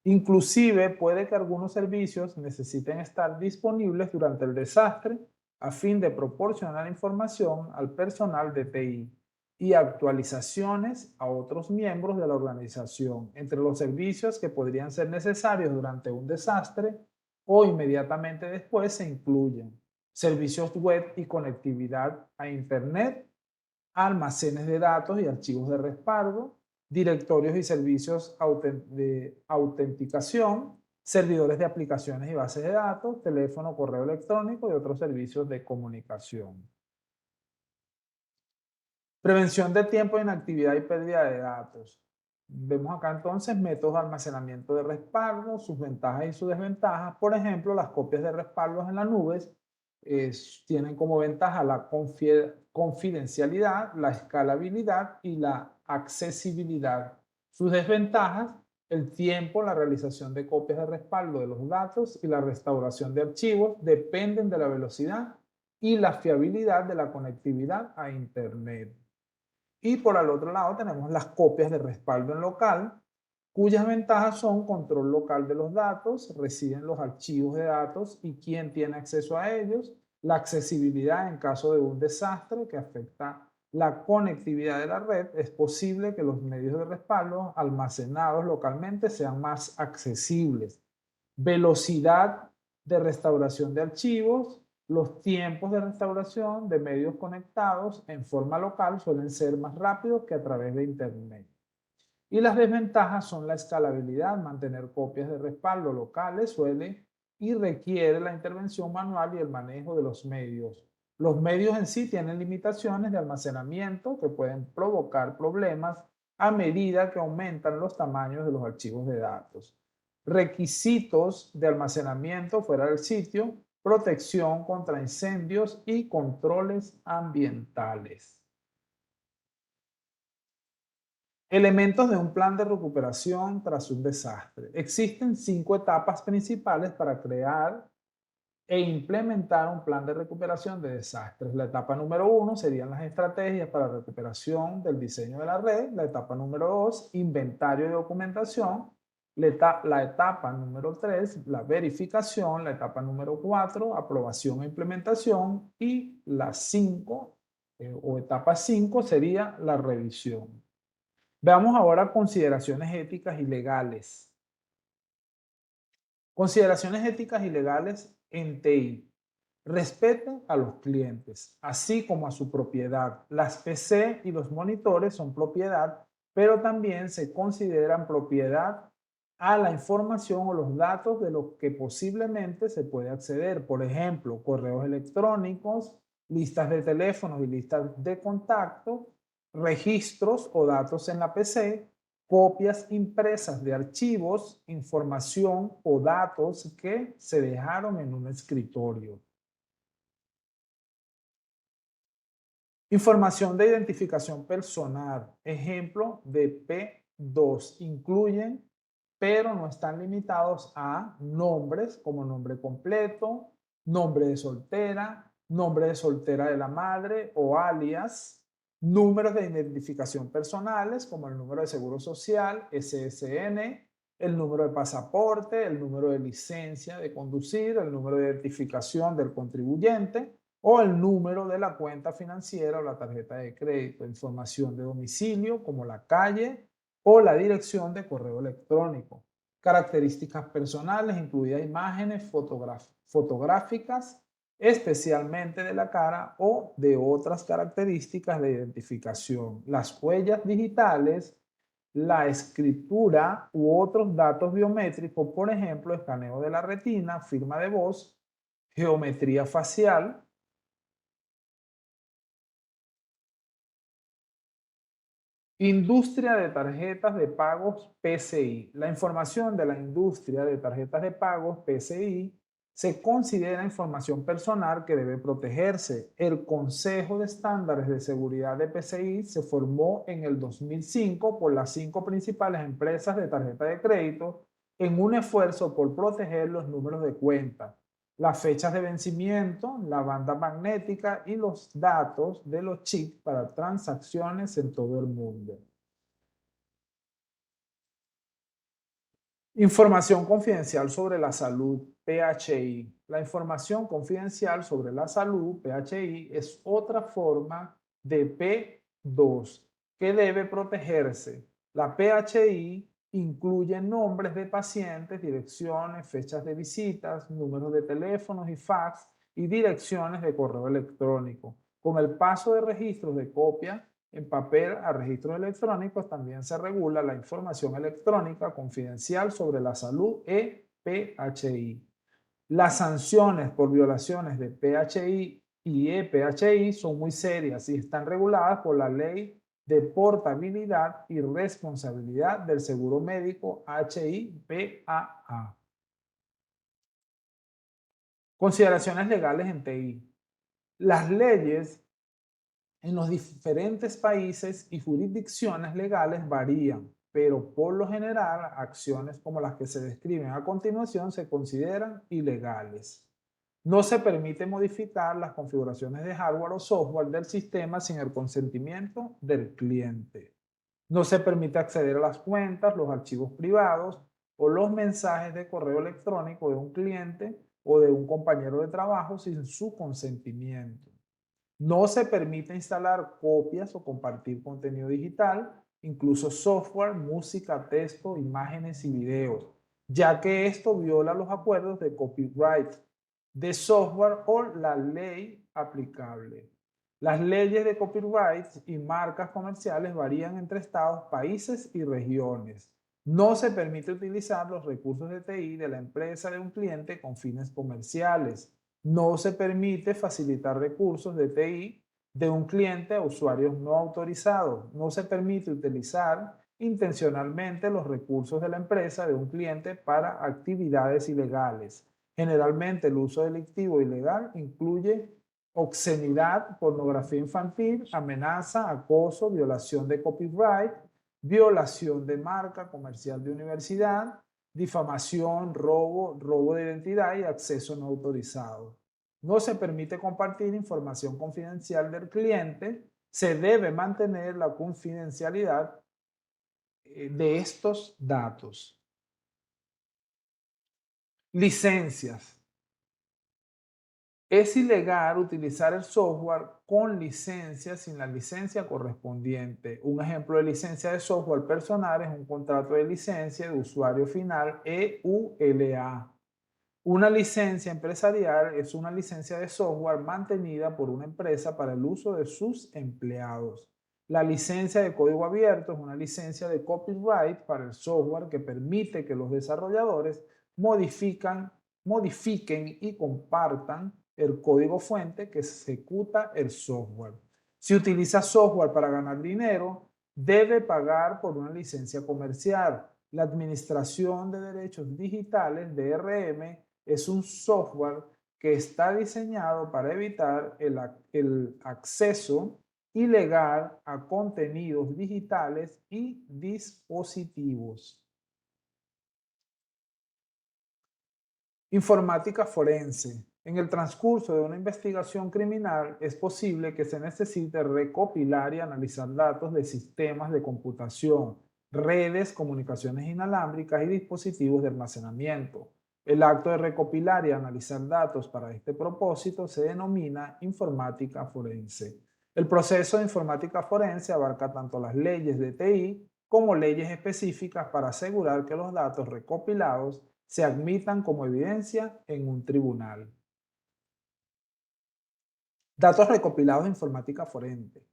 Inclusive puede que algunos servicios necesiten estar disponibles durante el desastre a fin de proporcionar información al personal de TI y actualizaciones a otros miembros de la organización. Entre los servicios que podrían ser necesarios durante un desastre o inmediatamente después se incluyen servicios web y conectividad a Internet, almacenes de datos y archivos de respaldo, directorios y servicios de autenticación, servidores de aplicaciones y bases de datos, teléfono, correo electrónico y otros servicios de comunicación. Prevención de tiempo de inactividad y pérdida de datos. Vemos acá entonces métodos de almacenamiento de respaldo, sus ventajas y sus desventajas. Por ejemplo, las copias de respaldos en las nubes tienen como ventaja la confidencialidad, la escalabilidad y la accesibilidad. Sus desventajas, el tiempo, la realización de copias de respaldo de los datos y la restauración de archivos dependen de la velocidad y la fiabilidad de la conectividad a Internet. Y por el otro lado tenemos las copias de respaldo en local, cuyas ventajas son control local de los datos, residen los archivos de datos y quién tiene acceso a ellos, la accesibilidad en caso de un desastre que afecta la conectividad de la red, es posible que los medios de respaldo almacenados localmente sean más accesibles. Velocidad de restauración de archivos, los tiempos de restauración de medios conectados en forma local suelen ser más rápidos que a través de Internet. Y las desventajas son la escalabilidad. Mantener copias de respaldo locales suele y requiere la intervención manual y el manejo de los medios. Los medios en sí tienen limitaciones de almacenamiento que pueden provocar problemas a medida que aumentan los tamaños de los archivos de datos. Requisitos de almacenamiento fuera del sitio, protección contra incendios y controles ambientales. Elementos de un plan de recuperación tras un desastre. Existen 5 etapas principales para crear e implementar un plan de recuperación de desastres. La etapa número 1 serían las estrategias para recuperación del diseño de la red. La etapa número 2, inventario y documentación. La etapa número 3, la verificación. La etapa número 4, aprobación e implementación. Y la 5, o etapa 5, sería la revisión. Veamos ahora consideraciones éticas y legales. Consideraciones éticas y legales en TI. Respeten a los clientes, así como a su propiedad. Las PC y los monitores son propiedad, pero también se consideran propiedad a la información o los datos de los que posiblemente se puede acceder. Por ejemplo, correos electrónicos, listas de teléfonos y listas de contacto, registros o datos en la PC, copias impresas de archivos, información o datos que se dejaron en un escritorio. Información de identificación personal. Ejemplo de P2. Incluyen, pero no están limitados a nombres como nombre completo, nombre de soltera de la madre o alias, números de identificación personales como el número de seguro social, SSN, el número de pasaporte, el número de licencia de conducir, el número de identificación del contribuyente, o el número de la cuenta financiera o la tarjeta de crédito, información de domicilio como la calle o la dirección de correo electrónico, características personales, incluidas imágenes fotográficas, especialmente de la cara o de otras características de identificación, las huellas digitales, la escritura u otros datos biométricos, por ejemplo, escaneo de la retina, firma de voz, geometría facial. Industria de tarjetas de pagos PCI. La información de la industria de tarjetas de pagos PCI se considera información personal que debe protegerse. El Consejo de Estándares de Seguridad de PCI se formó en el 2005 por las 5 principales empresas de tarjeta de crédito en un esfuerzo por proteger los números de cuenta, las fechas de vencimiento, la banda magnética y los datos de los chips para transacciones en todo el mundo. Información confidencial sobre la salud, PHI. La información confidencial sobre la salud, PHI, es otra forma de P2 que debe protegerse. La PHI incluye nombres de pacientes, direcciones, fechas de visitas, números de teléfonos y fax y direcciones de correo electrónico. Con el paso de registros de copia en papel a registros electrónicos también se regula la información electrónica confidencial sobre la salud EPHI. Las sanciones por violaciones de PHI y EPHI son muy serias y están reguladas por la Ley de Portabilidad y Responsabilidad del Seguro Médico HIPAA. Consideraciones legales en TI. Las leyes en los diferentes países y jurisdicciones legales varían, pero por lo general acciones como las que se describen a continuación se consideran ilegales. No se permite modificar las configuraciones de hardware o software del sistema sin el consentimiento del cliente. No se permite acceder a las cuentas, los archivos privados o los mensajes de correo electrónico de un cliente o de un compañero de trabajo sin su consentimiento. No se permite instalar copias o compartir contenido digital, incluso software, música, texto, imágenes y videos, ya que esto viola los acuerdos de copyright de software o la ley aplicable. Las leyes de copyright y marcas comerciales varían entre estados, países y regiones. No se permite utilizar los recursos de TI de la empresa de un cliente con fines comerciales. No se permite facilitar recursos de TI de un cliente a usuarios no autorizados. No se permite utilizar intencionalmente los recursos de la empresa de un cliente para actividades ilegales. Generalmente el uso delictivo ilegal incluye obscenidad, pornografía infantil, amenaza, acoso, violación de copyright, violación de marca comercial de universidad, difamación, robo, robo de identidad y acceso no autorizado. No se permite compartir información confidencial del cliente. Se debe mantener la confidencialidad de estos datos. Licencias. Es ilegal utilizar el software con licencia sin la licencia correspondiente. Un ejemplo de licencia de software personal es un contrato de licencia de usuario final EULA. Una licencia empresarial es una licencia de software mantenida por una empresa para el uso de sus empleados. La licencia de código abierto es una licencia de copyright para el software que permite que los desarrolladores modifiquen y compartan el código fuente que ejecuta el software. Si utiliza software para ganar dinero, debe pagar por una licencia comercial. La Administración de Derechos Digitales, DRM, es un software que está diseñado para evitar el acceso ilegal a contenidos digitales y dispositivos. Informática forense. En el transcurso de una investigación criminal es posible que se necesite recopilar y analizar datos de sistemas de computación, redes, comunicaciones inalámbricas y dispositivos de almacenamiento. El acto de recopilar y analizar datos para este propósito se denomina informática forense. El proceso de informática forense abarca tanto las leyes de TI como leyes específicas para asegurar que los datos recopilados se admitan como evidencia en un tribunal. Datos recopilados de informática forense.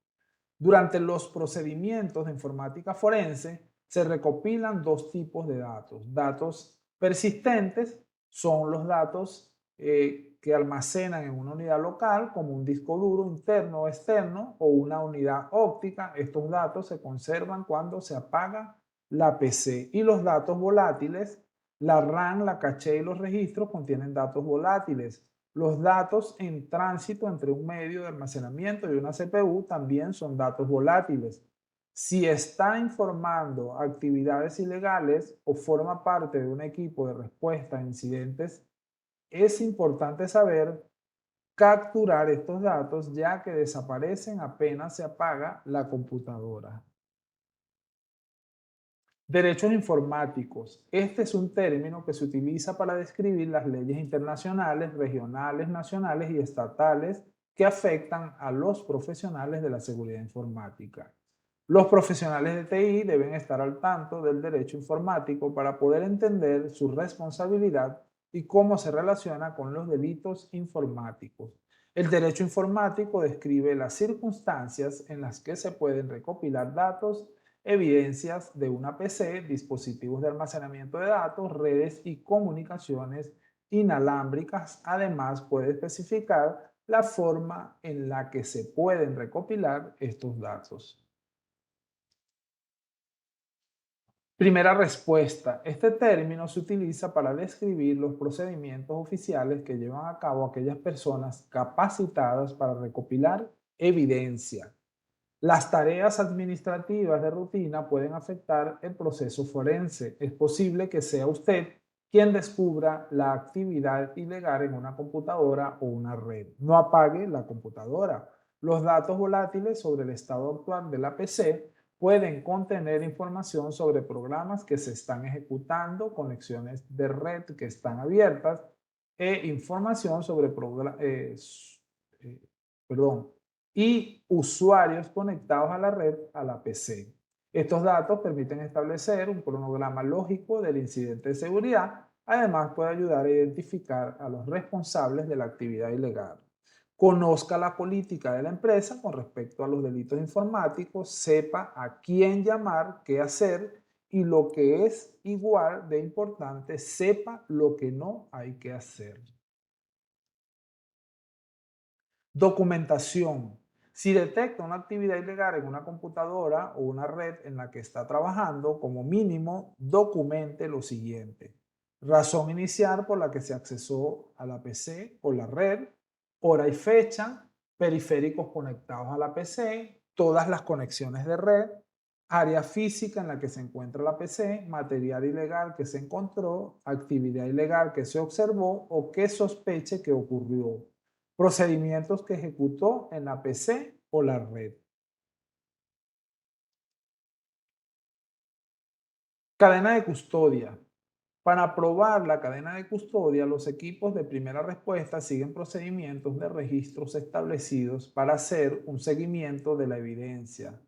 Durante los procedimientos de informática forense se recopilan dos tipos de datos. Datos persistentes son los datos que almacenan en una unidad local como un disco duro interno o externo o una unidad óptica. Estos datos se conservan cuando se apaga la PC. Y los datos volátiles, la RAM, la caché y los registros contienen datos volátiles. Los datos en tránsito entre un medio de almacenamiento y una CPU también son datos volátiles. Si está informando actividades ilegales o forma parte de un equipo de respuesta a incidentes, es importante saber capturar estos datos ya que desaparecen apenas se apaga la computadora. Derechos informáticos. Este es un término que se utiliza para describir las leyes internacionales, regionales, nacionales y estatales que afectan a los profesionales de la seguridad informática. Los profesionales de TI deben estar al tanto del derecho informático para poder entender su responsabilidad y cómo se relaciona con los delitos informáticos. El derecho informático describe las circunstancias en las que se pueden recopilar datos, evidencias de una PC, dispositivos de almacenamiento de datos, redes y comunicaciones inalámbricas. Además, puede especificar la forma en la que se pueden recopilar estos datos. Primera respuesta. Este término se utiliza para describir los procedimientos oficiales que llevan a cabo aquellas personas capacitadas para recopilar evidencia. Las tareas administrativas de rutina pueden afectar el proceso forense. Es posible que sea usted quien descubra la actividad ilegal en una computadora o una red. No apague la computadora. Los datos volátiles sobre el estado actual de la PC pueden contener información sobre programas que se están ejecutando, conexiones de red que están abiertas e información sobre y usuarios conectados a la red, a la PC. Estos datos permiten establecer un cronograma lógico del incidente de seguridad. Además, puede ayudar a identificar a los responsables de la actividad ilegal. Conozca la política de la empresa con respecto a los delitos informáticos, sepa a quién llamar, qué hacer y lo que es igual de importante, sepa lo que no hay que hacer. Documentación. Si detecta una actividad ilegal en una computadora o una red en la que está trabajando, como mínimo, documente lo siguiente. Razón inicial por la que se accesó a la PC o la red, hora y fecha, periféricos conectados a la PC, todas las conexiones de red, área física en la que se encuentra la PC, material ilegal que se encontró, actividad ilegal que se observó o que sospeche que ocurrió, procedimientos que ejecutó en la PC o la red. Cadena de custodia. Para probar la cadena de custodia, los equipos de primera respuesta siguen procedimientos de registros establecidos para hacer un seguimiento de la evidencia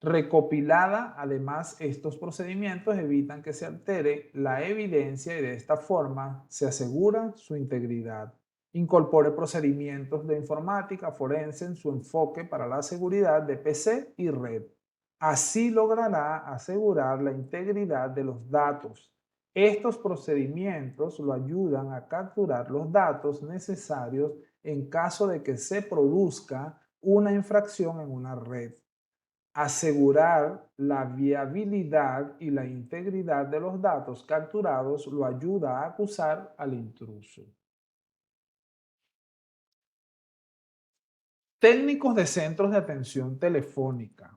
recopilada. Además, estos procedimientos evitan que se altere la evidencia y de esta forma se asegura su integridad. Incorpore procedimientos de informática forense en su enfoque para la seguridad de PC y red. Así logrará asegurar la integridad de los datos. Estos procedimientos lo ayudan a capturar los datos necesarios en caso de que se produzca una infracción en una red. Asegurar la viabilidad y la integridad de los datos capturados lo ayuda a acusar al intruso. Técnicos de centros de atención telefónica.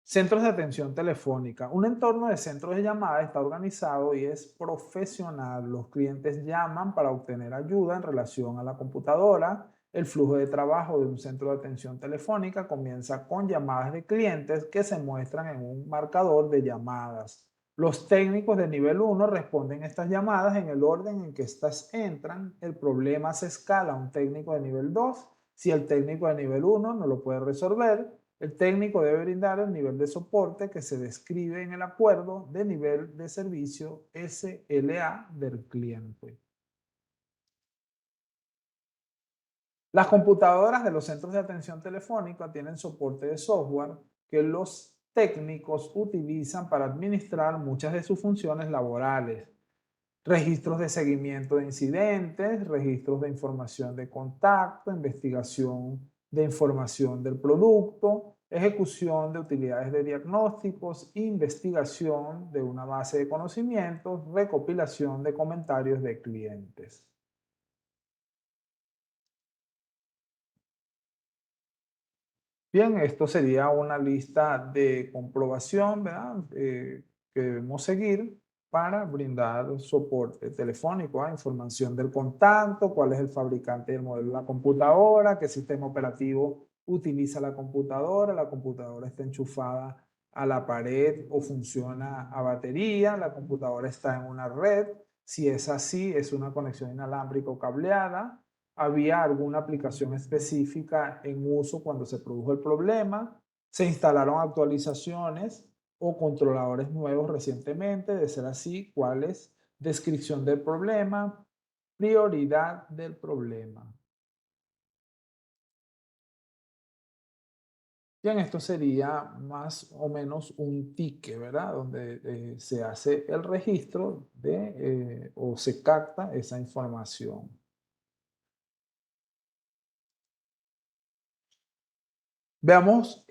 Centros de atención telefónica. Un entorno de centros de llamada está organizado y es profesional. Los clientes llaman para obtener ayuda en relación a la computadora. El flujo de trabajo de un centro de atención telefónica comienza con llamadas de clientes que se muestran en un marcador de llamadas. Los técnicos de nivel 1 responden estas llamadas en el orden en que éstas entran. El problema se escala a un técnico de nivel 2. Si el técnico de nivel 1 no lo puede resolver, el técnico debe brindar el nivel de soporte que se describe en el acuerdo de nivel de servicio SLA del cliente. Las computadoras de los centros de atención telefónica tienen soporte de software que los técnicos utilizan para administrar muchas de sus funciones laborales. Registros de seguimiento de incidentes, registros de información de contacto, investigación de información del producto, ejecución de utilidades de diagnósticos, investigación de una base de conocimientos, recopilación de comentarios de clientes. Bien, esto sería una lista de comprobación, ¿verdad? Que debemos seguir para brindar soporte telefónico, información del contacto, cuál es el fabricante y el modelo de la computadora, qué sistema operativo utiliza la computadora está enchufada a la pared o funciona a batería, la computadora está en una red, si es así, es una conexión inalámbrica o cableada, había alguna aplicación específica en uso cuando se produjo el problema, se instalaron actualizaciones o controladores nuevos recientemente, de ser así, cuál es descripción del problema, prioridad del problema. Bien, esto sería más o menos un ticket, ¿verdad? Donde se hace el registro de o se capta esa información. Veamos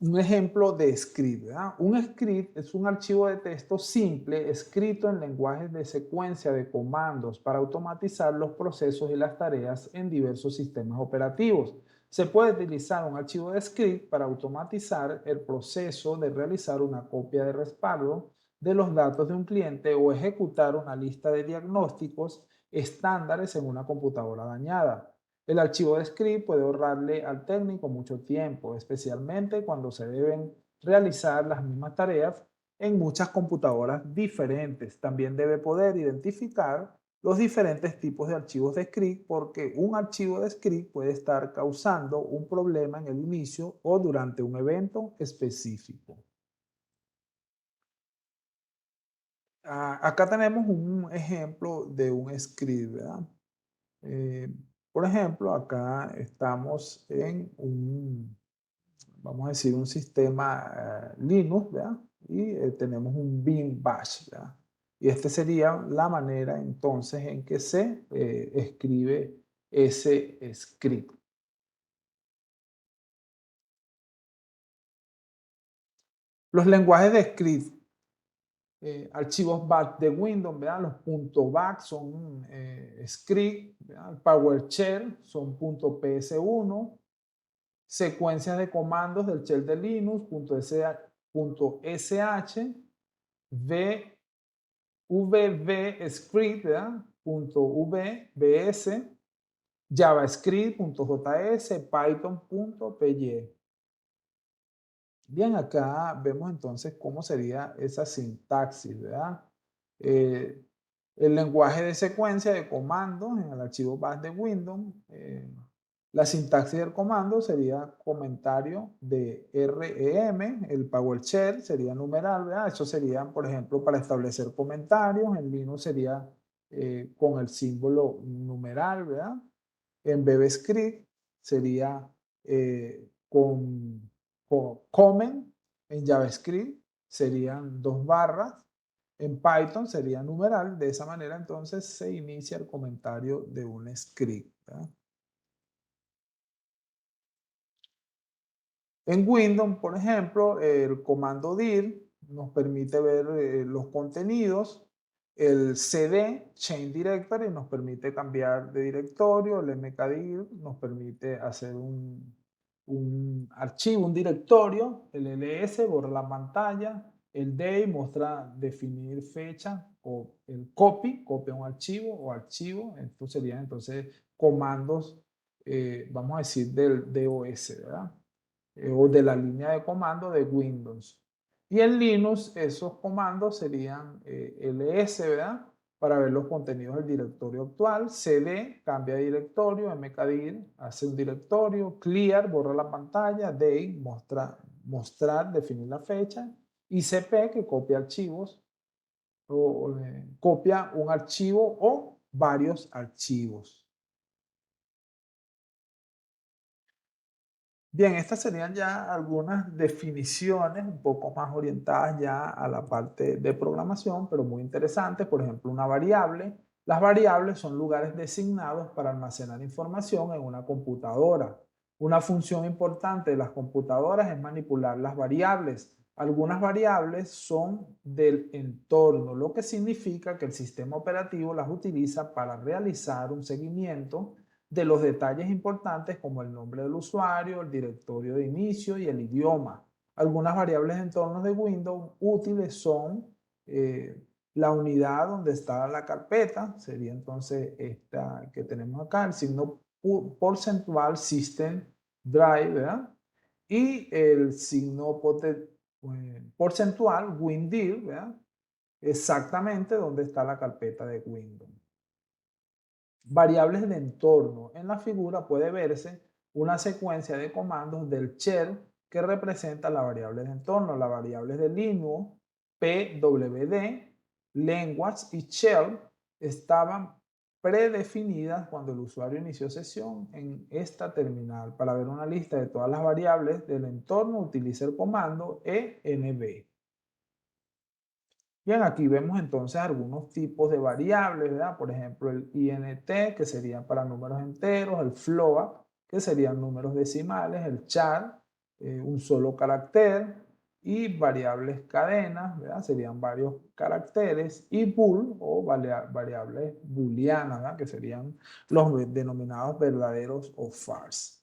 un ejemplo de script, ¿verdad? Un script es un archivo de texto simple escrito en lenguajes de secuencia de comandos para automatizar los procesos y las tareas en diversos sistemas operativos. Se puede utilizar un archivo de script para automatizar el proceso de realizar una copia de respaldo de los datos de un cliente o ejecutar una lista de diagnósticos estándares en una computadora dañada. El archivo de script puede ahorrarle al técnico mucho tiempo, especialmente cuando se deben realizar las mismas tareas en muchas computadoras diferentes. También debe poder identificar los diferentes tipos de archivos de script porque un archivo de script puede estar causando un problema en el inicio o durante un evento específico. Acá tenemos un ejemplo de un script, ¿verdad? Eh, por ejemplo, acá estamos en vamos a decir, un sistema Linux, ¿verdad? Y tenemos un bin bash, ¿verdad? Y esta sería la manera entonces en que se escribe ese script. Los lenguajes de script, archivos bash de Windows, ¿verdad? Los .bash son script, ¿verdad? PowerShell son .ps1, secuencias de comandos del shell de Linux, .sh, vvscript, ¿verdad? .vbs, javascript.js, python.py. Bien, acá vemos entonces cómo sería esa sintaxis, ¿verdad? Eh, el lenguaje de secuencia de comandos en el archivo bash de Windows. La sintaxis del comando sería comentario de REM, el PowerShell sería numeral, ¿verdad? Eso sería, por ejemplo, para establecer comentarios. En Linux sería con el símbolo numeral, ¿verdad? En VBScript sería con comment. En JavaScript serían 2 barras. En Python sería numeral. De esa manera entonces se inicia el comentario de un script, ¿verdad? En Windows, por ejemplo, el comando dir nos permite ver los contenidos. El cd, change directory, nos permite cambiar de directorio. El mkdir nos permite hacer un archivo, un directorio. El ls, borra la pantalla. El day muestra definir fecha. O el copy, copia un archivo o archivo. Estos serían entonces comandos, vamos a decir, del DOS, ¿verdad? O de la línea de comando de Windows. Y en Linux esos comandos serían ls, ¿verdad? Para ver los contenidos del directorio actual. cd, cambia de directorio. mkdir, hace un directorio. Clear, borra la pantalla. Day, mostrar, definir la fecha. Y cp, que copia archivos, o copia un archivo o varios archivos. Bien, estas serían ya algunas definiciones un poco más orientadas ya a la parte de programación, pero muy interesantes. Por ejemplo, una variable. Las variables son lugares designados para almacenar información en una computadora. Una función importante de las computadoras es manipular las variables. Algunas variables son del entorno, lo que significa que el sistema operativo las utiliza para realizar un seguimiento de los detalles importantes como el nombre del usuario, el directorio de inicio y el idioma. Algunas variables de entornos de Windows útiles son la unidad donde está la carpeta, sería entonces esta que tenemos acá, el signo porcentual System Drive, ¿verdad? Y el signo porcentual WinDir, ¿verdad? Exactamente donde está la carpeta de Windows. Variables de entorno. En la figura puede verse una secuencia de comandos del shell que representa la variable de entorno. Las variables de Linux, pwd, language y shell estaban predefinidas cuando el usuario inició sesión en esta terminal. Para ver una lista de todas las variables del entorno, utilice el comando env. Bien, aquí vemos entonces algunos tipos de variables, ¿verdad? Por ejemplo, el int, que serían para números enteros, el float, que serían números decimales, el char, un solo carácter, y variables cadenas, ¿verdad? Serían varios caracteres, y bool, o variables booleanas, ¿verdad? Que serían los denominados verdaderos o false.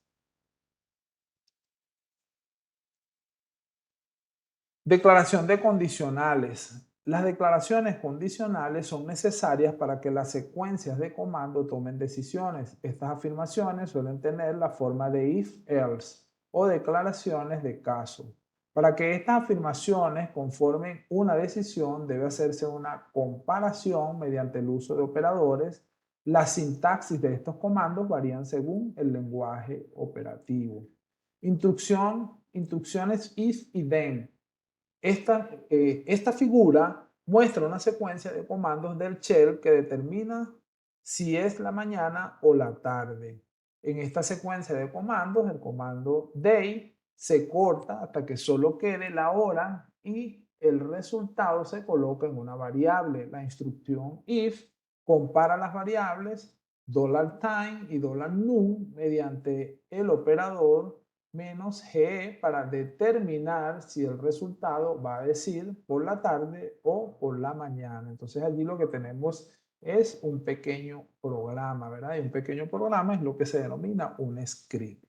Declaración de condicionales. Las declaraciones condicionales son necesarias para que las secuencias de comando tomen decisiones. Estas afirmaciones suelen tener la forma de if-else o declaraciones de caso. Para que estas afirmaciones conformen una decisión, debe hacerse una comparación mediante el uso de operadores. La sintaxis de estos comandos varían según el lenguaje operativo. Instrucciones if y then. Esta figura muestra una secuencia de comandos del shell que determina si es la mañana o la tarde. En esta secuencia de comandos, el comando day se corta hasta que solo quede la hora y el resultado se coloca en una variable. La instrucción if compara las variables $time y $noon mediante el operador -g para determinar si el resultado va a decir por la tarde o por la mañana. Entonces allí lo que tenemos es un pequeño programa, ¿verdad? Y un pequeño programa es lo que se denomina un script.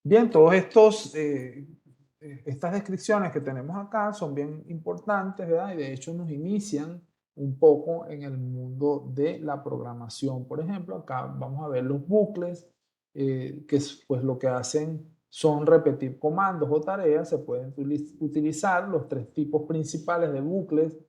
Bien, estas descripciones que tenemos acá son bien importantes, ¿verdad? Y de hecho nos inician un poco en el mundo de la programación. Por ejemplo, acá vamos a ver los bucles, pues lo que hacen son repetir comandos o tareas. Se pueden utilizar los tres tipos principales de bucles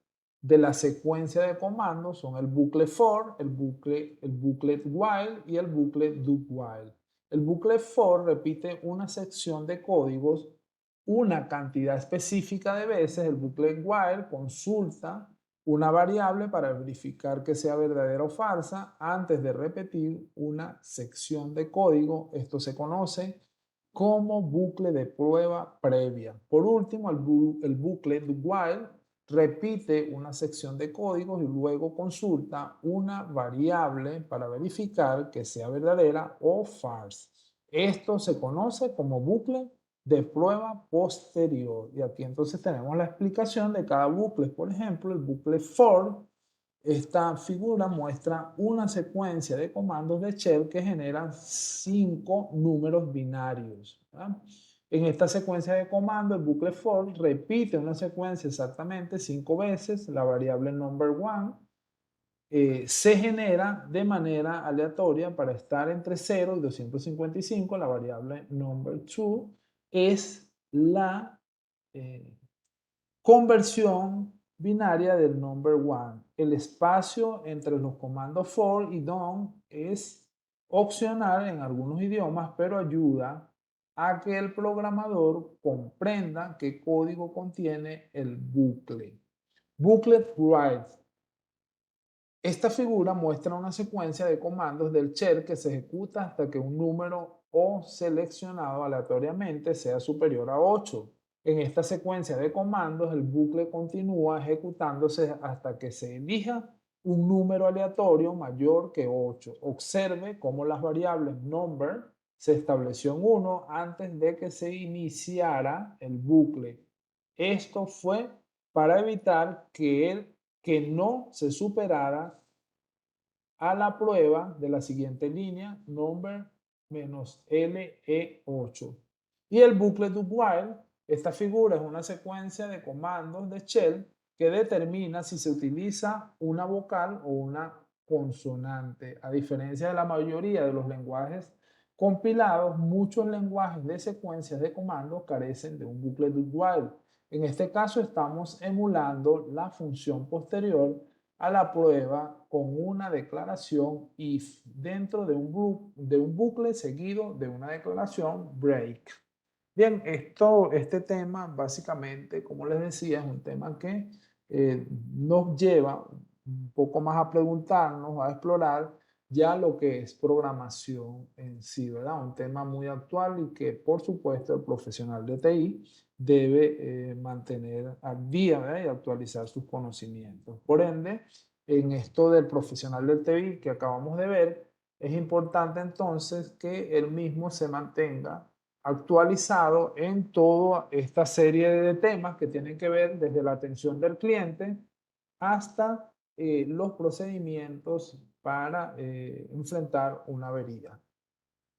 de la secuencia de comandos, son el bucle for, el bucle while y el bucle do while. El bucle for repite una sección de códigos una cantidad específica de veces. El bucle while consulta una variable para verificar que sea verdadera o falsa antes de repetir una sección de código. Esto se conoce como bucle de prueba previa. Por último, el bucle do while repite una sección de códigos y luego consulta una variable para verificar que sea verdadera o falsa. Esto se conoce como bucle de prueba posterior. Y aquí entonces tenemos la explicación de cada bucle. Por ejemplo, el bucle for, esta figura muestra una secuencia de comandos de shell que generan 5 números binarios, ¿verdad? En esta secuencia de comandos, el bucle for repite una secuencia exactamente 5 veces. La variable number1 se genera de manera aleatoria para estar entre 0 y 255. La variable number2 es la eh, conversión binaria del number1. El espacio entre los comandos for y done es opcional en algunos idiomas, pero ayuda a que el programador comprenda qué código contiene el bucle. Booklet write. Esta figura muestra una secuencia de comandos del shell que se ejecuta hasta que un número o seleccionado aleatoriamente sea superior a 8. En esta secuencia de comandos, el bucle continúa ejecutándose hasta que se elija un número aleatorio mayor que 8. Observe cómo las variables number se estableció en 1 antes de que se iniciara el bucle. Esto fue para evitar que no se superara a la prueba de la siguiente línea, number -LE8. Y el bucle do while, esta figura es una secuencia de comandos de shell que determina si se utiliza una vocal o una consonante. A diferencia de la mayoría de los lenguajes compilados, muchos lenguajes de secuencias de comandos carecen de un bucle do while. En este caso estamos emulando la función posterior a la prueba con una declaración if dentro de un bucle seguido de una declaración break. Bien, este tema básicamente, como les decía, es un tema que nos lleva un poco más a preguntarnos, a explorar ya lo que es programación en sí, ¿verdad? Un tema muy actual y que, por supuesto, el profesional de TI debe mantener al día, ¿verdad? Y actualizar sus conocimientos. Por ende, en esto del profesional del TI que acabamos de ver, es importante entonces que el mismo se mantenga actualizado en toda esta serie de temas que tienen que ver desde la atención del cliente hasta los procedimientos para enfrentar una avería.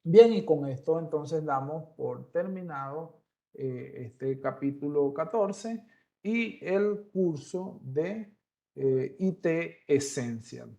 Bien, y con esto entonces damos por terminado este capítulo 14 y el curso de IT Essential.